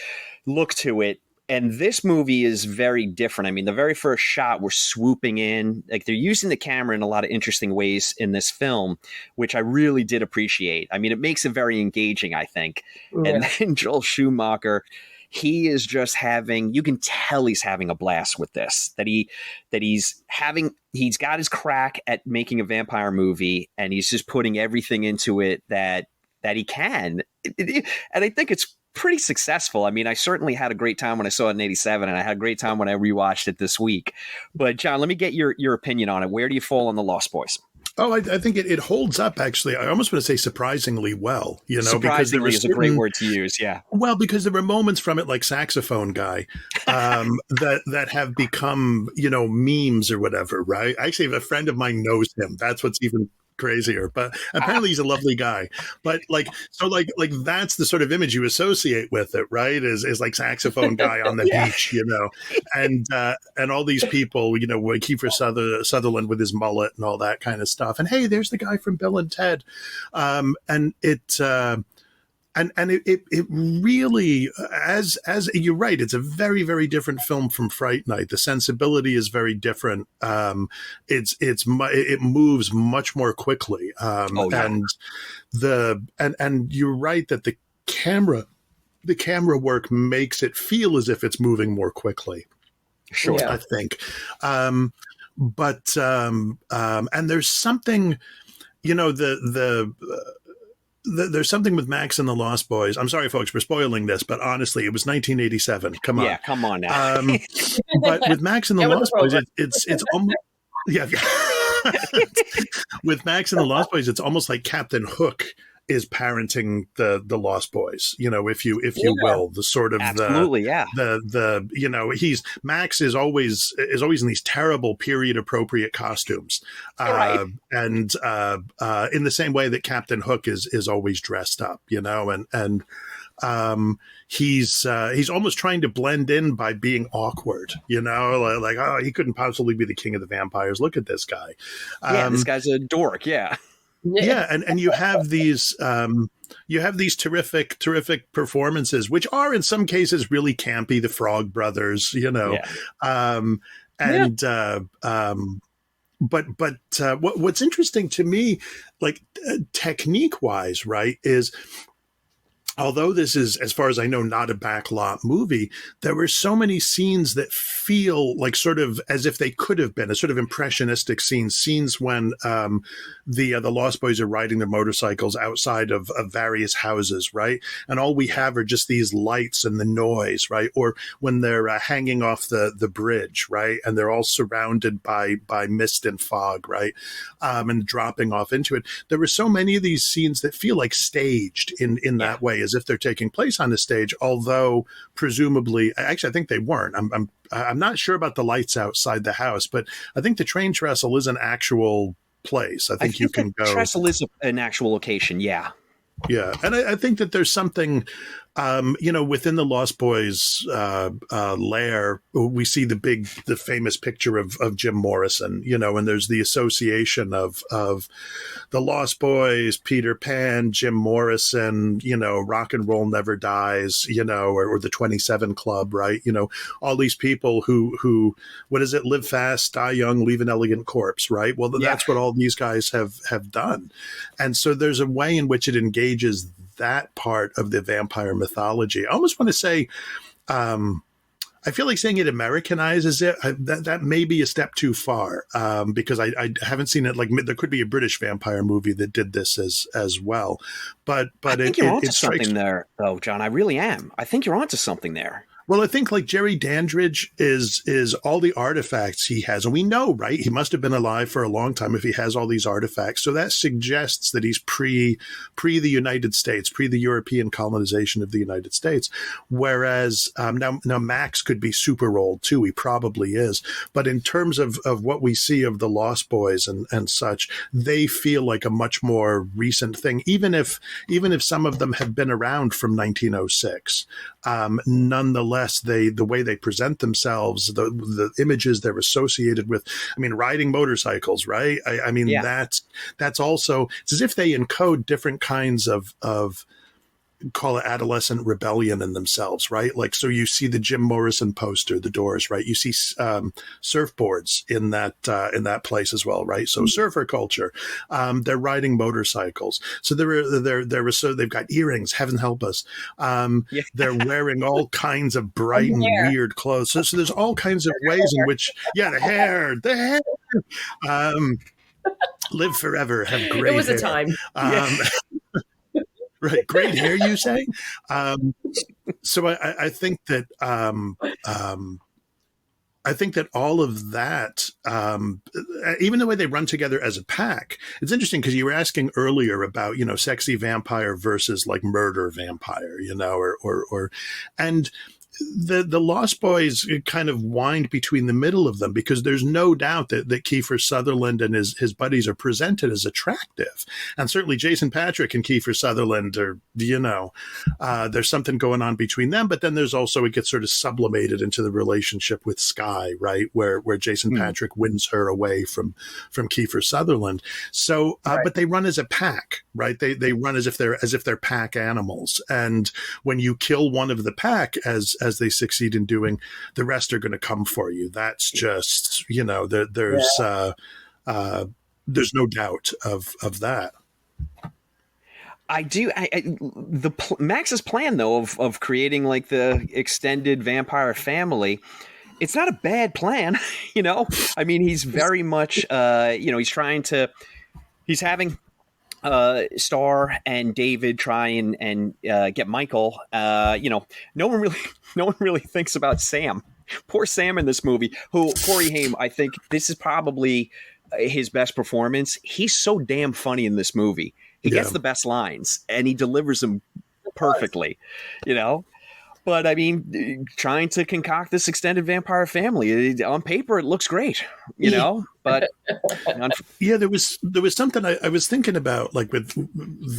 look to it. And this movie is very different. The very first shot, we're swooping in. Like, they're using the camera in a lot of interesting ways in this film, which I really did appreciate. It makes it very engaging, I think. Yeah. And then Joel Schumacher, he is just you can tell he's having a blast with this, he's got his crack at making a vampire movie, and he's just putting everything into it that he can. And I think it's pretty successful. I certainly had a great time when I saw it in '87, and I had a great time when I rewatched it this week. But John, let me get your opinion on it. Where do you fall on the Lost Boys? Oh, I think it holds up, actually. I almost want to say surprisingly well, Surprisingly is a great word to use, yeah. Well, because there were moments from it, like Saxophone Guy, that have become, memes or whatever, right? Actually, a friend of mine knows him. That's what's even crazier, but apparently he's a lovely guy. But that's the sort of image you associate with it, right? Is like Saxophone Guy on the beach, and all these people, Kiefer Sutherland with his mullet and all that kind of stuff. And hey, there's the guy from Bill and Ted, and it really, as you're right, it's a very, very different film from Fright Night. The sensibility is very different. It moves much more quickly. And you're right that the camera work makes it feel as if it's moving more quickly. Sure, I think. And there's something, there's something with Max and the Lost Boys. I'm sorry, folks, for spoiling this, but honestly, it was 1987. Come on. Yeah, come on now. But with Max and the Lost Boys, it's almost, yeah. With Max and the Lost Boys, it's almost like Captain Hook is parenting the Lost Boys, if you will, the sort of absolutely, Max is always in these terrible period appropriate costumes, right. And in the same way that Captain Hook is always dressed up, and he's almost trying to blend in by being awkward, like, oh, he couldn't possibly be the king of the vampires. Look at this guy. This guy's a dork. Yeah. Yeah, and you have these terrific performances, which are in some cases really campy. The Frog Brothers, but what's interesting to me, like technique wise, right, is, although this is, as far as I know, not a backlot movie, there were so many scenes that feel like sort of as if they could have been a sort of impressionistic scenes when the Lost Boys are riding their motorcycles outside of various houses, right? And all we have are just these lights and the noise, right? Or when they're hanging off the bridge, right? And they're all surrounded by mist and fog, right? And dropping off into it. There were so many of these scenes that feel like staged in that way, as if they're taking place on a stage, although presumably, actually, I think they weren't. I'm not sure about the lights outside the house, but I think the train trestle is an actual place. I think you can go. Trestle is an actual location. Yeah. Yeah. And I think that there's something Within the Lost Boys lair, we see the famous picture of Jim Morrison, and there's the association of the Lost Boys, Peter Pan, Jim Morrison, Rock and Roll Never Dies, or the 27 Club, right? All these people who, what is it? Live fast, die young, leave an elegant corpse, right? Well, that's what all these guys have done. And so there's a way in which it engages that part of the vampire mythology. I almost want to say, I feel like saying it Americanizes it. That may be a step too far, because I haven't seen it. Like, there could be a British vampire movie that did this as well. But I think you're onto something there, though, John. I really am. I think you're onto something there. Well, I think like Jerry Dandridge is all the artifacts he has. And we know, right? He must have been alive for a long time if he has all these artifacts. So that suggests that he's pre the United States, pre the European colonization of the United States. Whereas now Max could be super old too. He probably is. But in terms of what we see of the Lost Boys and such, they feel like a much more recent thing, even if some of them have been around from 1906. Nonetheless, the way they present themselves, the images they're associated with, riding motorcycles, right? That's also, it's as if they encode different kinds of call it adolescent rebellion in themselves, right? Like, so you see the Jim Morrison poster, The Doors, right? You see surfboards in that place as well, right? So surfer culture. They're riding motorcycles. So they've got earrings, heaven help us. They're wearing all kinds of bright and weird clothes. So there's all kinds of ways in which, the hair. Live forever, have great hair. It was a time. Right, great hair, you say? So I think that all of that, even the way they run together as a pack, it's interesting because you were asking earlier about sexy vampire versus like murder vampire, and the Lost Boys kind of wind between the middle of them, because there's no doubt that Kiefer Sutherland and his buddies are presented as attractive. And certainly Jason Patric and Kiefer Sutherland are, there's something going on between them. But then there's also, it gets sort of sublimated into the relationship with Skye, right? Where Jason Patric wins her away from Kiefer Sutherland. So, but they run as a pack, right? They run as if they're pack animals. And when you kill one of the pack, as they succeed in doing, the rest are going to come for you. That's just, there's no doubt of that. I do. Max's plan, though, of creating like the extended vampire family, it's not a bad plan. He's very much, he's having Star and David try and get Michael. No one really thinks about Sam. Poor Sam in this movie, who Corey Haim, I think this is probably his best performance. He's so damn funny in this movie. He gets the best lines and he delivers them perfectly, But trying to concoct this extended vampire family, on paper it looks great, But there was something I was thinking about, like with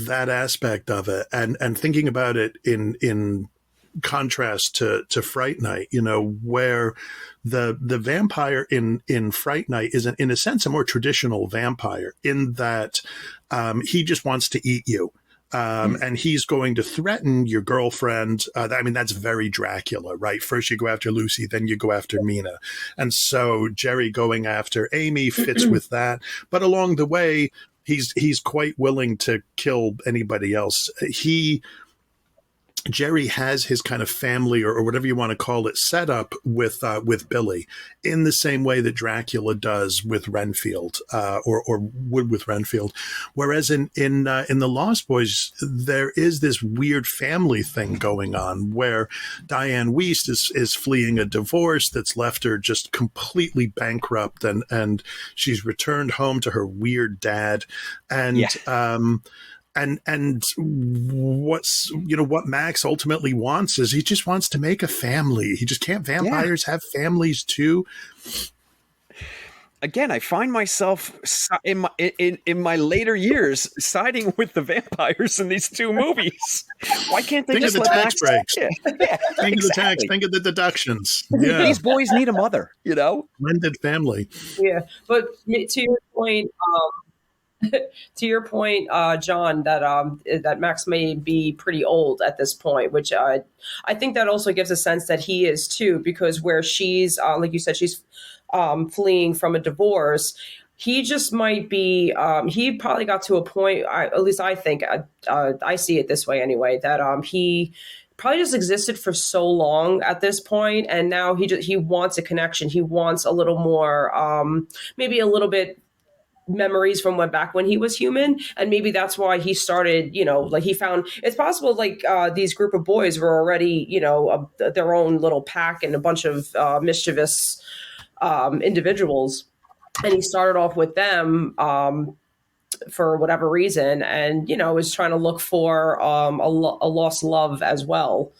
that aspect of it, and thinking about it in contrast to Fright Night, where the vampire in Fright Night is in a sense a more traditional vampire, in that he just wants to eat you. And he's going to threaten your girlfriend. That's very Dracula, right? First you go after Lucy, then you go after Mina. And so Jerry going after Amy fits with that. But along the way, he's quite willing to kill anybody else. Jerry has his kind of family or whatever you want to call it set up with Billy, in the same way that Dracula does with Renfield, or would with Renfield. Whereas in the Lost Boys, there is this weird family thing going on where Diane Wiest is fleeing a divorce that's left her just completely bankrupt, and she's returned home to her weird dad. And And what Max ultimately wants is he just wants to make a family. He just can't. Vampires have families too. again, I find myself in my later years siding with the vampires in these two movies. Why can't they Think of just the let tax Max breaks. Yeah, yeah, Think of the tax. exactly. Think of the deductions. Yeah, These boys need a mother, you know? blended family. Yeah, but to your point, John, that Max may be pretty old at this point, which I think that also gives a sense that he is too, because where she's like you said, she's fleeing from a divorce. He just might be. He probably got to a point. At least I think I see it this way anyway. That he probably just existed for so long at this point, and now he wants a connection. He wants a little more, maybe a little bit memories from back when he was human, and maybe that's why he started, like he found it's possible, like these group of boys were already, their own little pack and a bunch of mischievous individuals, and he started off with them for whatever reason, and was trying to look for a lost love as well.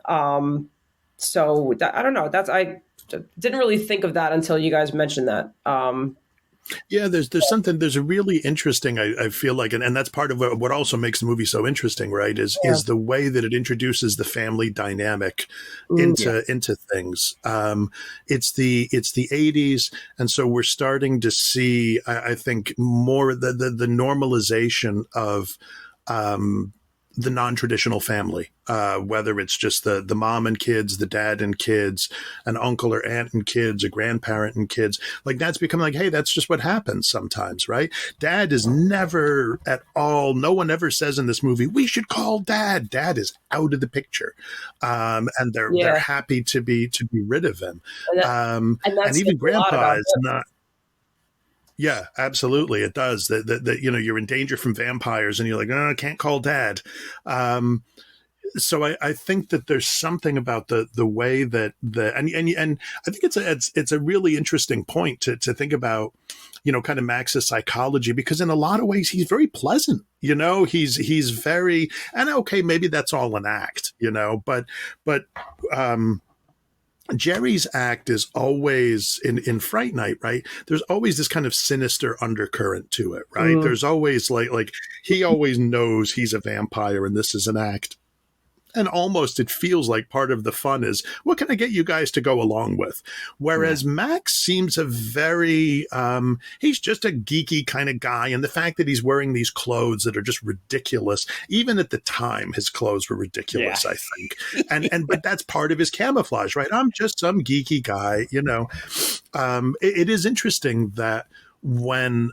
So I don't know, I didn't really think of that until you guys mentioned that. Yeah, there's a really interesting, I feel like, and that's part of what also makes the movie so interesting, right? Is the way that it introduces the family dynamic into things. It's the 80s, and so we're starting to see, I think, more the normalization of the non-traditional family, whether it's just the mom and kids, the dad and kids, an uncle or aunt and kids, a grandparent and kids. Like that's become like, hey, that's just what happens sometimes, right? Dad is never at all. No one ever says in this movie, we should call dad. Dad is out of the picture, and they're happy to be rid of him. And even grandpa is not. Yeah, absolutely. It does. That you're in danger from vampires and you're like, oh, I can't call dad. So I think that there's something about the way that and I think it's a really interesting point to think about, kind of Max's psychology, because in a lot of ways he's very pleasant. He's very, and okay, maybe that's all an act, but Jerry's act is always in Fright Night, right? There's always this kind of sinister undercurrent to it, right? There's always like he always knows he's a vampire and this is an act. And almost it feels like part of the fun is, what can I get you guys to go along with? Whereas Max seems a very, he's just a geeky kind of guy. And the fact that he's wearing these clothes that are just ridiculous, even at the time, his clothes were ridiculous, I think. But that's part of his camouflage, right? I'm just some geeky guy, It is interesting that when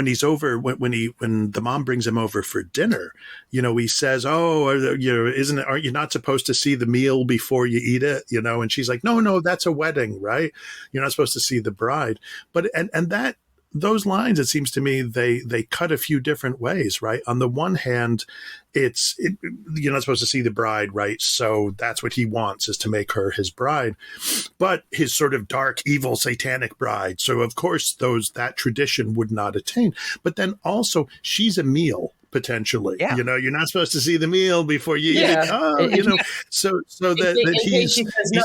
he's over, when the mom brings him over for dinner, he says, "Oh, aren't you not supposed to see the meal before you eat it?" And she's like, "No, that's a wedding, right? You're not supposed to see the bride." But and that those lines, it seems to me, they cut a few different ways, right? On the one hand, you're not supposed to see the bride, right? So that's what he wants, is to make her his bride, but his sort of dark, evil, satanic bride. So of course that tradition would not attain. But then also she's a meal potentially. You're not supposed to see the meal before you eat it. So that he's no.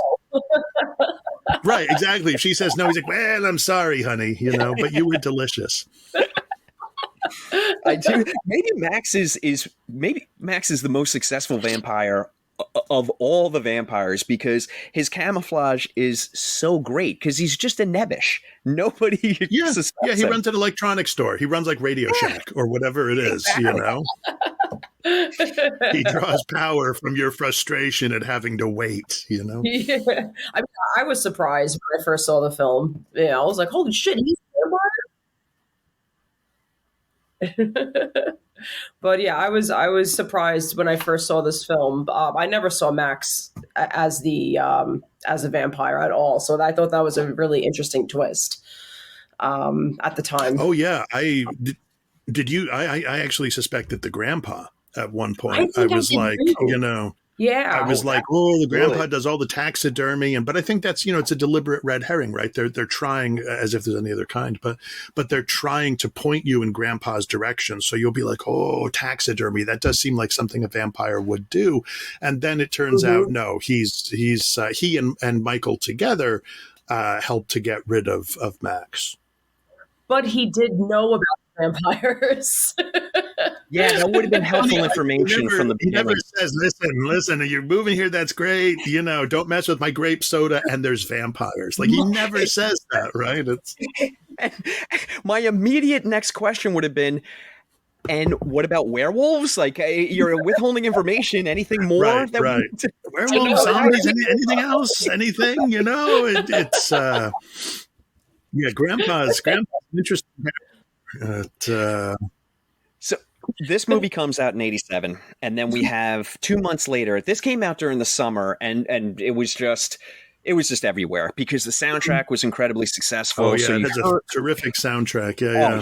Right, exactly. If she says no, he's like, well, I'm sorry, honey, but you were delicious. I do. Maybe Max is the most successful vampire of all the vampires, because his camouflage is so great, because he's just a nebbish. Nobody suspects he him. runs an electronics store. He runs like Radio Shack or whatever it is, He draws power from your frustration at having to wait, Yeah. I mean, I was surprised when I first saw the film. I was like, holy shit, he's a vampire? But yeah, I was surprised when I first saw this film. I never saw Max as a vampire at all, so I thought that was a really interesting twist at the time. Oh yeah, did you? I actually suspected the grandpa at one point. I was like, Yeah. I was like, oh, the grandpa does all the taxidermy, but I think that's, it's a deliberate red herring, right? They're trying, as if there's any other kind, but they're trying to point you in grandpa's direction. So you'll be like, oh, taxidermy. That does seem like something a vampire would do. And then it turns out, no, he and Michael together helped to get rid of Max. But he did know about vampires. Yeah, that would have been helpful information from the He never beginning. says, listen, you're moving here, that's great. Don't mess with my grape soda, and there's vampires. Like, he never says that, right? It's My immediate next question would have been, and what about werewolves? Like, you're withholding information. Anything more? right. Werewolves, zombies, anything else? Anything? It's Grandpa's interesting. So this movie comes out in 87, and then we have 2 months later. This came out during the summer, and it was just everywhere because the soundtrack was incredibly successful. Oh yeah, so that's a terrific soundtrack. Yeah.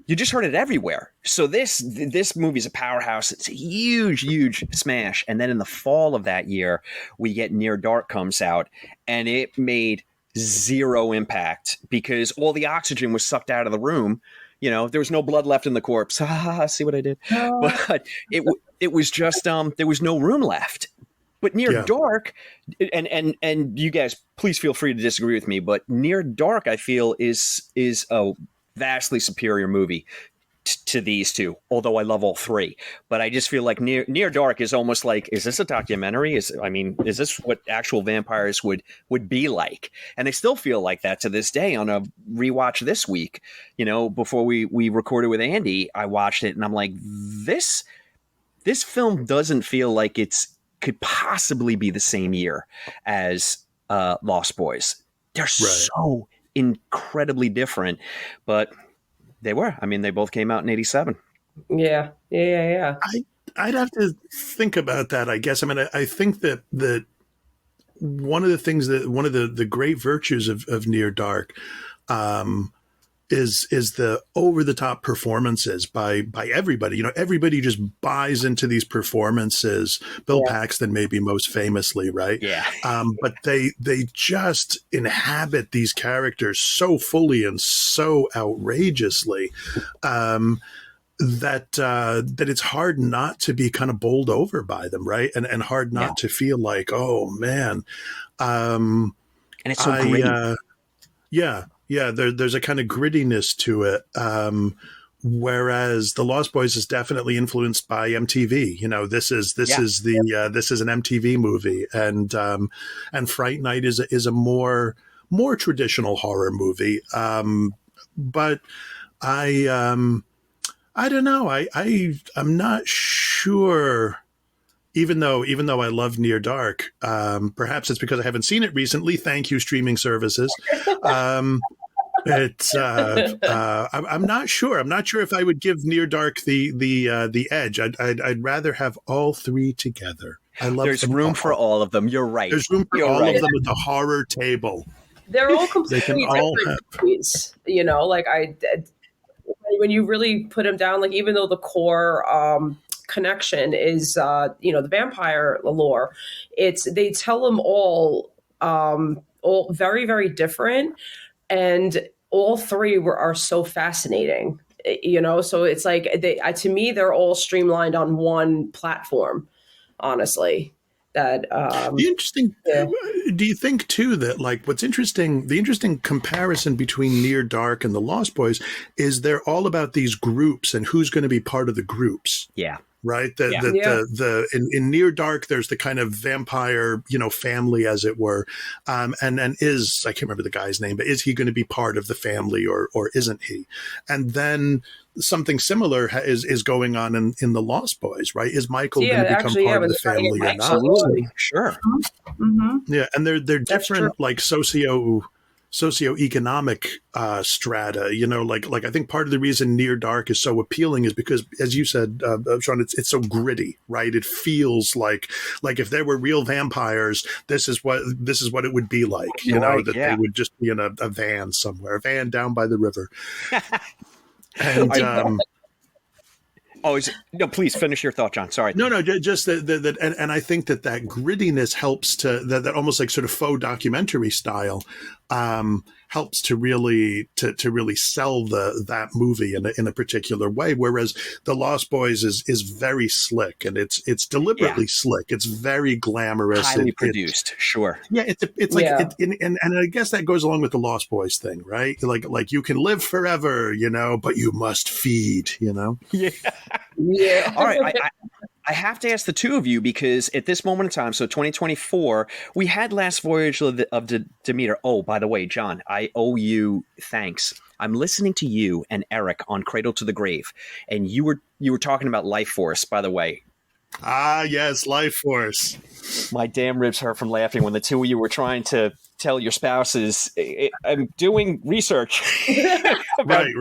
You just heard it everywhere. So this movie's a powerhouse. It's a huge smash. And then in the fall of that year, we get Near Dark comes out, and it made zero impact because all the oxygen was sucked out of the room. There was no blood left in the corpse. See what I did? But it was just there was no room left. But Near Dark, and you guys, please feel free to disagree with me. But Near Dark, I feel is a vastly superior movie to these two. Although I love all three, but I just feel like Near Dark is almost like, is this a documentary? Is this what actual vampires would be like? And I still feel like that to this day on a rewatch this week. Before we recorded with Andy, I watched it and I'm like, this film doesn't feel like could possibly be the same year as Lost Boys. They're so incredibly different, but they were. They both came out in 87. Yeah. I'd have to think about that, I guess. I think that one of the great virtues of Near Dark is the over the top performances by everybody. Everybody just buys into these performances. Bill Paxton, maybe most famously, right? Yeah. But they just inhabit these characters so fully and so outrageously that it's hard not to be kind of bowled over by them, right? And hard not to feel like, oh man. And it's so great. Yeah, there's a kind of grittiness to it, whereas The Lost Boys is definitely influenced by MTV. This is an MTV movie, and Fright Night is a more traditional horror movie. But I don't know. I'm not sure. Even though I love Near Dark, perhaps it's because I haven't seen it recently. Thank you, streaming services. I'm not sure. I'm not sure if I would give Near Dark the edge. I'd rather have all three together. There's room for all of them. You're right. There's room for all of them at the horror table. They're all completely different movies. When you really put them down, like even though the core connection is the vampire lore, they tell them all very, very different, and all three are so fascinating. So it's like to me they're all streamlined on one platform, honestly. That the interesting do you think too that like what's interesting, the interesting comparison between Near Dark and The Lost Boys is they're all about these groups and who's going to be part of the groups. Right. In Near Dark, there's the kind of vampire, family, as it were. And I can't remember the guy's name, but is he going to be part of the family or isn't he? And then something similar is going on in The Lost Boys, right? Is Michael going to become part of the family or not? Absolutely. Sure. Mm-hmm. Yeah. And they're different, like socioeconomic strata, like I think part of the reason Near Dark is so appealing is because, as you said, Sean, it's so gritty, right? It feels like if there were real vampires, this is what it would be like, they would just be in a van somewhere, a van down by the river. And no, please finish your thought, John. Sorry. No, just that, and I think that grittiness helps to that almost like sort of faux documentary style helps to really sell that movie in a particular way. Whereas The Lost Boys is very slick, and it's deliberately slick. It's very glamorous, highly produced. Sure. Yeah, it's like and I guess that goes along with the Lost Boys thing, right? Like you can live forever, but you must feed, Yeah. Yeah. All right. I have to ask the two of you, because at this moment in time, so 2024, we had Last Voyage of Demeter. Oh, by the way, John, I owe you thanks. I'm listening to you and Eric on Cradle to the Grave, and you were talking about Life Force, by the way. Ah, yes, Life Force. My damn ribs hurt from laughing when the two of you were trying to tell your spouses, I'm doing research. Right.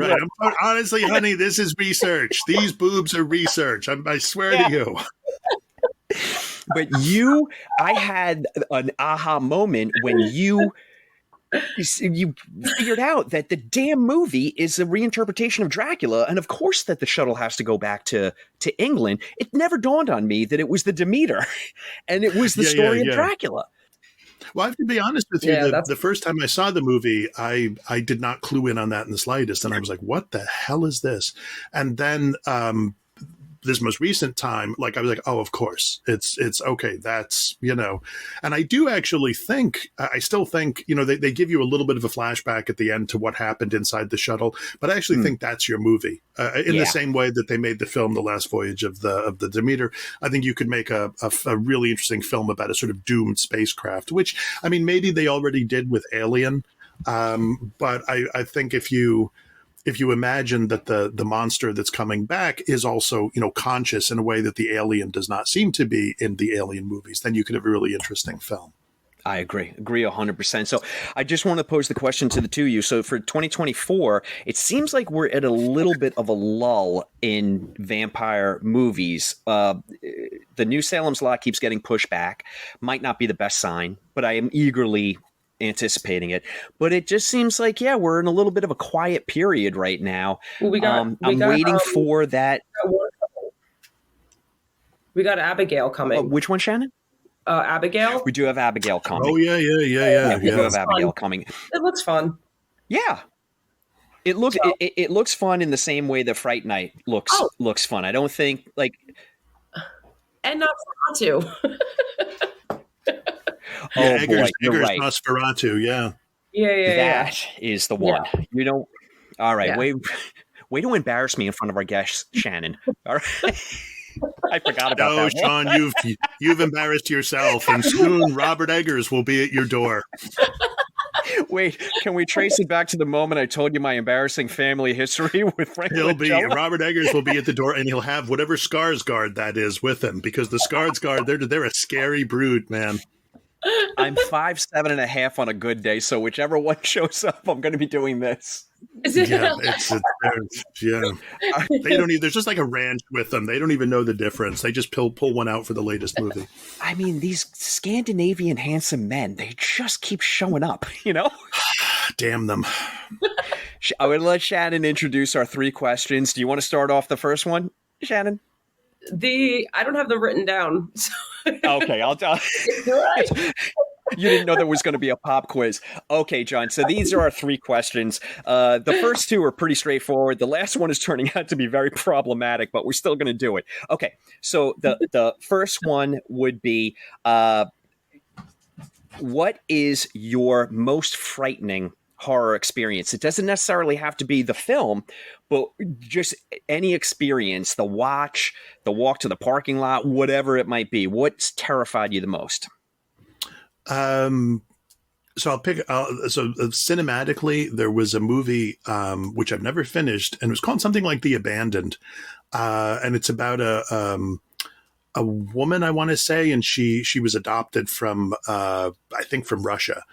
Honestly, honey, this is research. These boobs are research. I swear to you. But I had an aha moment when you figured out that the damn movie is a reinterpretation of Dracula, and of course that the shuttle has to go back to England. It never dawned on me that it was the Demeter, and it was the story of Dracula. Well, I have to be honest with you. The first time I saw the movie, I did not clue in on that in the slightest, and I was like, "What the hell is this?" And then this most recent time, like I was like, "Oh, of course, it's okay." That's and I do actually think, I still think, they give you a little bit of a flashback at the end to what happened inside the shuttle, but I actually think that's your movie. In the same way that they made the film The Last Voyage of the Demeter, I think you could make a really interesting film about a sort of doomed spacecraft, which, I mean, maybe they already did with Alien, but I think if you imagine that the monster that's coming back is also, conscious in a way that the alien does not seem to be in the Alien movies, then you could have a really interesting film. I agree 100%. So I just want to pose the question to the two of you. So for 2024, it seems like we're at a little bit of a lull in vampire movies. The New Salem's Lot keeps getting pushed back. Might not be the best sign, but I am eagerly anticipating it. But it just seems like, we're in a little bit of a quiet period right now. Well, I'm waiting for that. We got Abigail coming. Which one, Shannon? Abigail. We do have Abigail coming. Oh, yeah. We do have Abigail coming. It looks fun. Yeah. It looks fun in the same way that Fright Night looks fun. I don't think and not to. Eggers, you're right. Nosferatu, yeah. That is the one. Yeah. All right. Yeah. Way to embarrass me in front of our guests, Shannon. All right. I forgot about that. No, Sean, you've embarrassed yourself, and soon Robert Eggers will be at your door. Wait, can we trace it back to the moment I told you my embarrassing family history with Frank? Robert Eggers will be at the door, and he'll have whatever Skarsgård that is with him, because the Skarsgård, they're a scary brood, man. I'm 5'7.5" on a good day, so whichever one shows up, I'm going to be doing this. Yeah. They don't even. There's just like a ranch with them. They don't even know the difference. They just pull one out for the latest movie. I mean, these Scandinavian handsome men, they just keep showing up. Damn them. I would let Shannon introduce our 3 questions. Do you want to start off the first one, Shannon? I don't have them written down. So. Okay, I'll tell. Right. You didn't know there was going to be a pop quiz. Okay, John. So these are our 3 questions. The first 2 are pretty straightforward. The last one is turning out to be very problematic, but we're still going to do it. Okay. So the first one would be, what is your most frightening horror experience? It doesn't necessarily have to be the film, but just any experience, the watch, the walk to the parking lot, whatever it might be. What's terrified you the most? So I'll pick. So cinematically, there was a movie which I've never finished, and it was called something like The Abandoned, and it's about a woman, I want to say, and she was adopted from I think from Russia,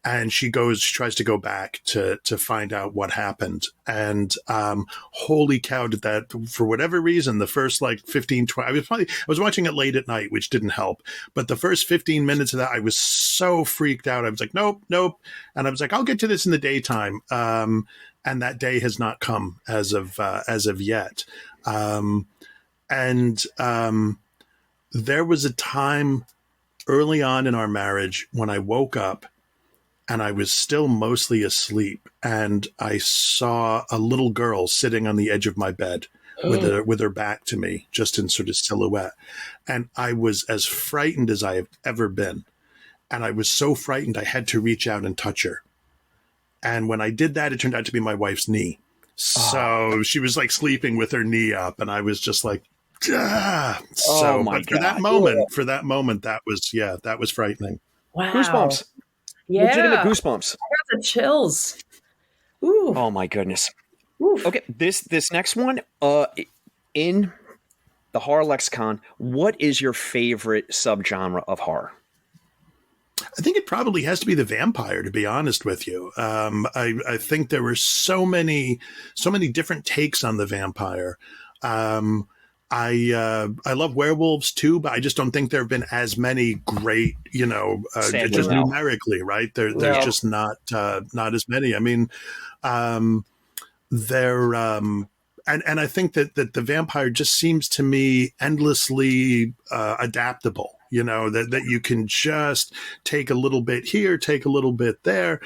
and she tries to go back to find out what happened. And holy cow, did that, for whatever reason, the first like 15, 20, I was watching it late at night, which didn't help. But the first 15 minutes of that, I was so freaked out. I was like, nope. And I was like, I'll get to this in the daytime. And that day has not come as of yet. There was a time early on in our marriage when I woke up and I was still mostly asleep, and I saw a little girl sitting on the edge of my bed with her back to me, just in sort of silhouette. And I was as frightened as I have ever been. And I was so frightened I had to reach out and touch her. And when I did that, it turned out to be my wife's knee. So she was like sleeping with her knee up, and I was just like, ah. So, my but for God. that moment, that was frightening. Wow. Goosebumps. Yeah. Legitimate goosebumps. I got the chills. Ooh. Oh my goodness. Oof. Okay, this next one, in the horror lexicon, what is your favorite subgenre of horror? I think it probably has to be the vampire, to be honest with you. I think there were so many different takes on the vampire. I love werewolves too, but I just don't think there have been as many great, just numerically, right? There's just not as many. I mean, they're and I think that the vampire just seems to me endlessly adaptable. That you can just take a little bit here, take a little bit there.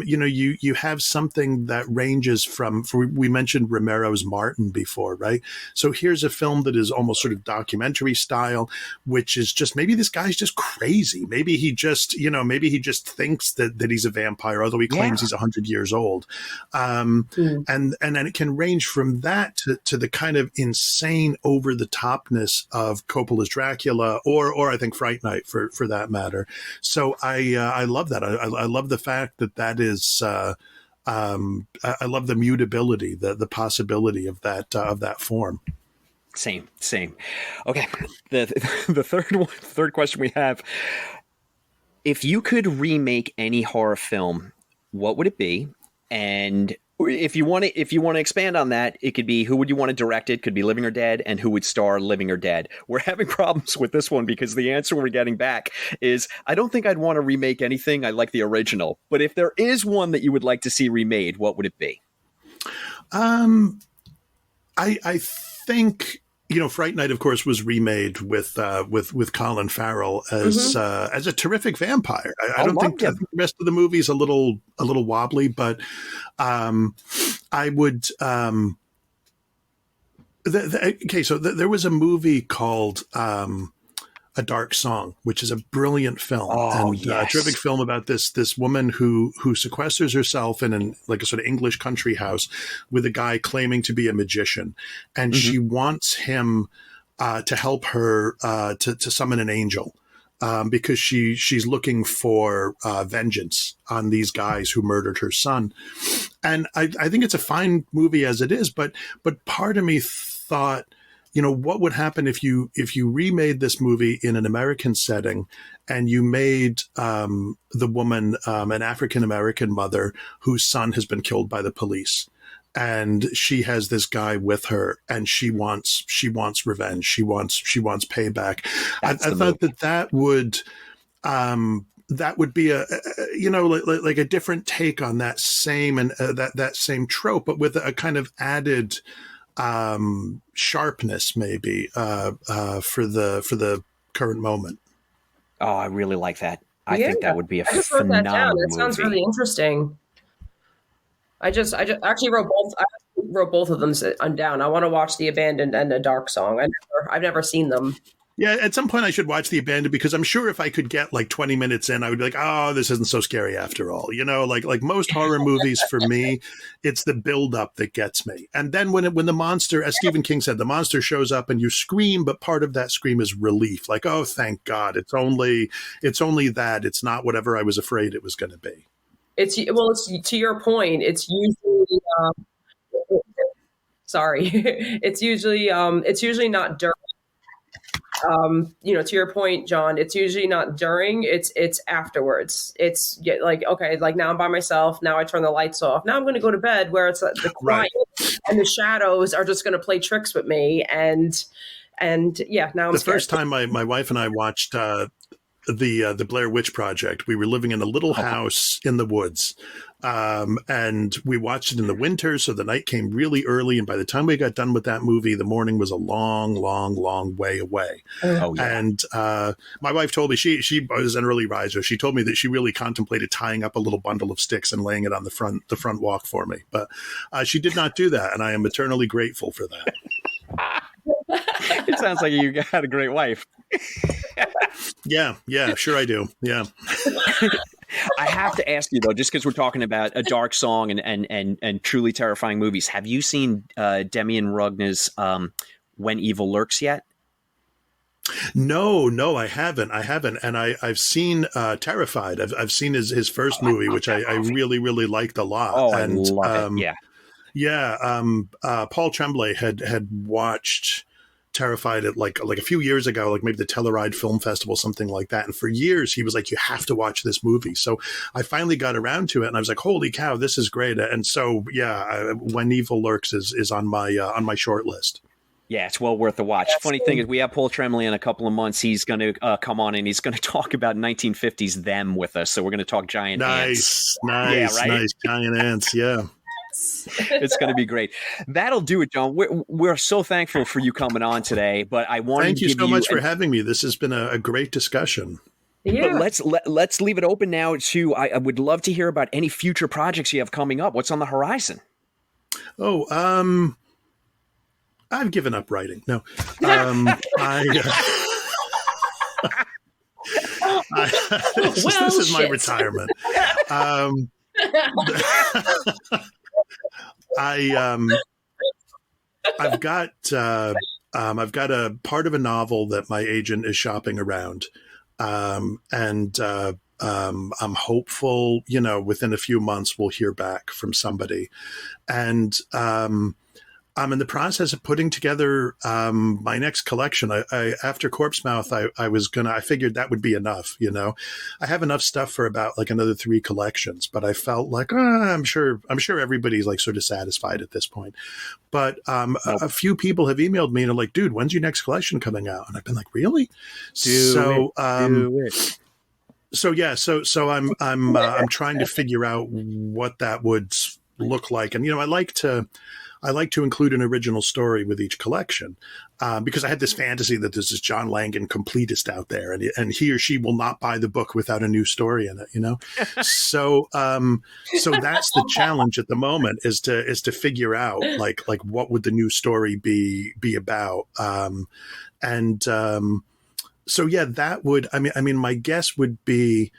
You have something that ranges from, we mentioned Romero's Martin before, right? So here's a film that is almost sort of documentary style, which is just, maybe this guy's just crazy. Maybe he just thinks that he's a vampire, although he claims he's 100 years old. And then it can range from that to the kind of insane over the topness of Coppola's Dracula, or I think Fright Night for that matter. So I love that. I love the fact that is. I love the mutability, the possibility of that form. Same. Okay, the third question we have: if you could remake any horror film, what would it be? And if you want to expand on that, it could be, who would you want to direct it? Could be living or dead, and who would star living or dead. We're having problems with this one because the answer we're getting back is, I don't think I'd want to remake anything. I like the original. But if there is one that you would like to see remade, what would it be? I think, Fright Night, of course, was remade with Colin Farrell as a terrific vampire. I don't think the rest of the movie is a little wobbly, but I would. So there was a movie called A Dark Song, which is a brilliant film, a terrific film about this woman who sequesters herself in like a sort of English country house with a guy claiming to be a magician, and she wants him to help her to summon an angel. Because she's looking for vengeance on these guys who murdered her son. And I think it's a fine movie as it is, but part of me thought, what would happen if you remade this movie in an American setting and you made the woman an African-American mother whose son has been killed by the police. And she has this guy with her, and she wants revenge. She wants payback. I thought that would be a like a different take on that same that same trope, but with a kind of added sharpness, maybe for the current moment. Oh, I really like that. I think that would be a wrote phenomenal that down. That movie. sounds really interesting. I just actually wrote both. I wrote both of them down. I want to watch The Abandoned and A Dark Song. I've never seen them. Yeah, at some point I should watch The Abandoned, because I'm sure if I could get like 20 minutes in, I would be like, oh, this isn't so scary after all. Like most horror movies for me, it's the buildup that gets me. And then when the monster, as Stephen King said, the monster shows up and you scream, but part of that scream is relief. Like, oh, thank God, it's only that. It's not whatever I was afraid it was going to be. It's to your point. It's usually sorry. It's usually not during. To your point, John, it's usually not during. It's afterwards. It's like, okay, like now I'm by myself. Now I turn the lights off. Now I'm going to go to bed, where it's the quiet and the shadows are just going to play tricks with me. And yeah, now I'm the scared. first time my wife and I watched the Blair Witch Project. We were living in a little house in the woods, and we watched it in the winter, so the night came really early. And by the time we got done with that movie, the morning was a long, long, long way away. Oh, yeah. And my wife told me she was an early riser. She told me that she really contemplated tying up a little bundle of sticks and laying it on the front walk for me, but she did not do that, and I am eternally grateful for that. It sounds like you got a great wife. Yeah, sure I do. Yeah. I have to ask you though, just because we're talking about a dark song and truly terrifying movies, have you seen Demian Rugna's When Evil Lurks yet? No, I haven't. And I've seen Terrified. I've seen his first movie, which I really, really liked a lot. Oh, and, I love it. Yeah. Yeah. Paul Tremblay had watched Terrified at like a few years ago, like maybe the Telluride Film Festival, something like that. And for years he was like, you have to watch this movie. So I finally got around to it, and I was like, holy cow, this is great. And so, yeah, When Evil Lurks is on my short list. Yeah, it's well worth a watch. Funny thing is, we have Paul Tremblay in a couple of months. He's going to come on and he's going to talk about 1950s them with us. So we're going to talk giant ants. Nice, giant ants. Yeah. It's going to be great. That'll do it, John. We're so thankful for you coming on today. But I want thank to you give so much for having me. This has been a great discussion. Yeah. But let's leave it open now to. I would love to hear about any future projects you have coming up. What's on the horizon? Oh, I've given up writing. No, this is my retirement. I've got a part of a novel that my agent is shopping around, and I'm hopeful, within a few months we'll hear back from somebody, and I'm in the process of putting together my next collection. I after Corpse Mouth, I figured that would be enough. I have enough stuff for about like another 3 collections, but I felt like I'm sure everybody's like sort of satisfied at this point. But a few people have emailed me and are like, "Dude, when's your next collection coming out?" And I've been like, "Really?" Do it. So yeah, so I'm trying to figure out what that would look like, and I like to include an original story with each collection, because I had this fantasy that there's this John Langan completist out there, and he or she will not buy the book without a new story in it. So that's the challenge at the moment is to figure out like what would the new story be about, so yeah, that would I mean my guess would be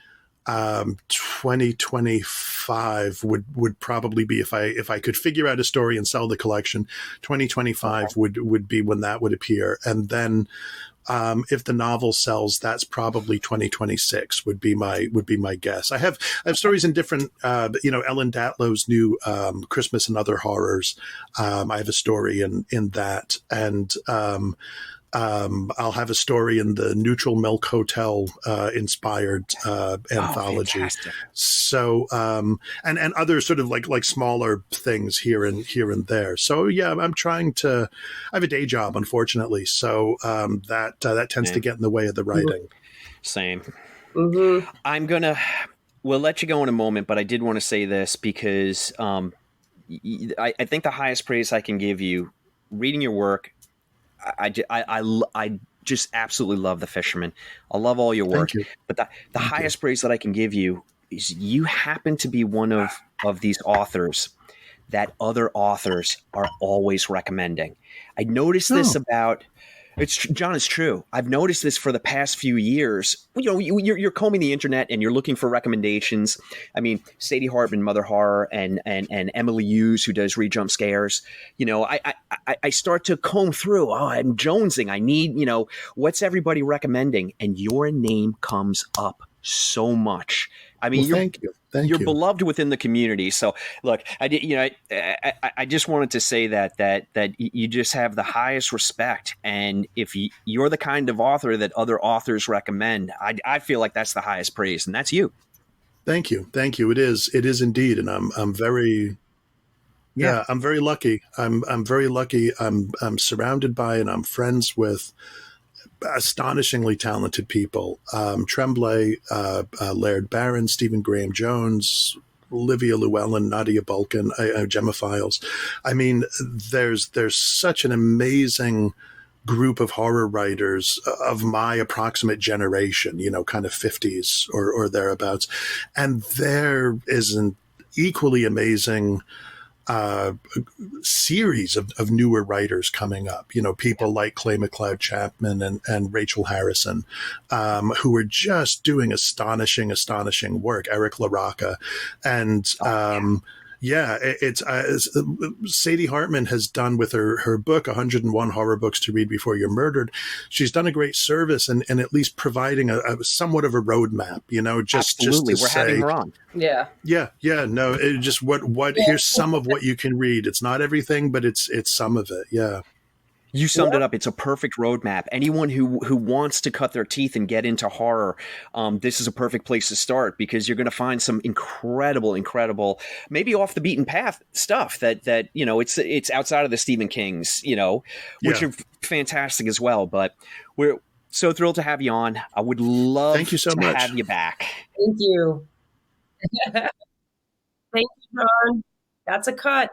2025 would probably be if I could figure out a story and sell the collection. 2025 would be when that would appear, and then if the novel sells, that's probably 2026 would be my guess. I have stories in different Ellen Datlow's new Christmas and Other Horrors. I have a story in that, and I'll have a story in the Neutral Milk Hotel inspired anthology. Fantastic. So and other sort of like smaller things here and there. So yeah, I'm trying to. I have a day job, unfortunately, so that tends to get in the way of the writing. Same. Mm-hmm. We'll let you go in a moment, but I did want to say this because I think the highest praise I can give you, reading your work. I just absolutely love The Fisherman. I love all your work. But the highest praise that I can give you is you happen to be one of these authors that other authors are always recommending. I noticed this about John, it's true. I've noticed this for the past few years. You're combing the internet and you're looking for recommendations. I mean, Sadie Hartman, Mother Horror, and Emily Hughes, who does Read Jump Scares. I start to comb through. Oh, I'm jonesing. I need, what's everybody recommending? And your name comes up so much. I mean, thank you. You're beloved within the community. So look, I just wanted to say that you just have the highest respect. And if you're the kind of author that other authors recommend, I feel like that's the highest praise, and that's you. Thank you. It is indeed. And I'm very, I'm very lucky. I'm very lucky. I'm surrounded by, and I'm friends with astonishingly talented people. Tremblay, Laird Barron, Stephen Graham Jones, Olivia Llewellyn, Nadia Bulkin, Gemma Files. I mean, there's such an amazing group of horror writers of my approximate generation, kind of 50s or thereabouts. And there is an equally amazing series of newer writers coming up, people like Clay McLeod Chapman and Rachel Harrison, who are just doing astonishing work. Eric LaRocca. And, it's Sadie Hartman has done with her book, 101 Horror Books to Read Before You're Murdered. She's done a great service and at least providing a somewhat of a roadmap, Absolutely. just to We're having her on. Yeah. No, it just here's some of what you can read. It's not everything, but it's some of it. Yeah. You summed it up. It's a perfect roadmap. Anyone who wants to cut their teeth and get into horror, this is a perfect place to start, because you're going to find some incredible, maybe off the beaten path stuff that it's outside of the Stephen Kings, which are fantastic as well. But we're so thrilled to have you on. I would love Thank you so to much. have you back. Thank you. Thank you, John. That's a cut.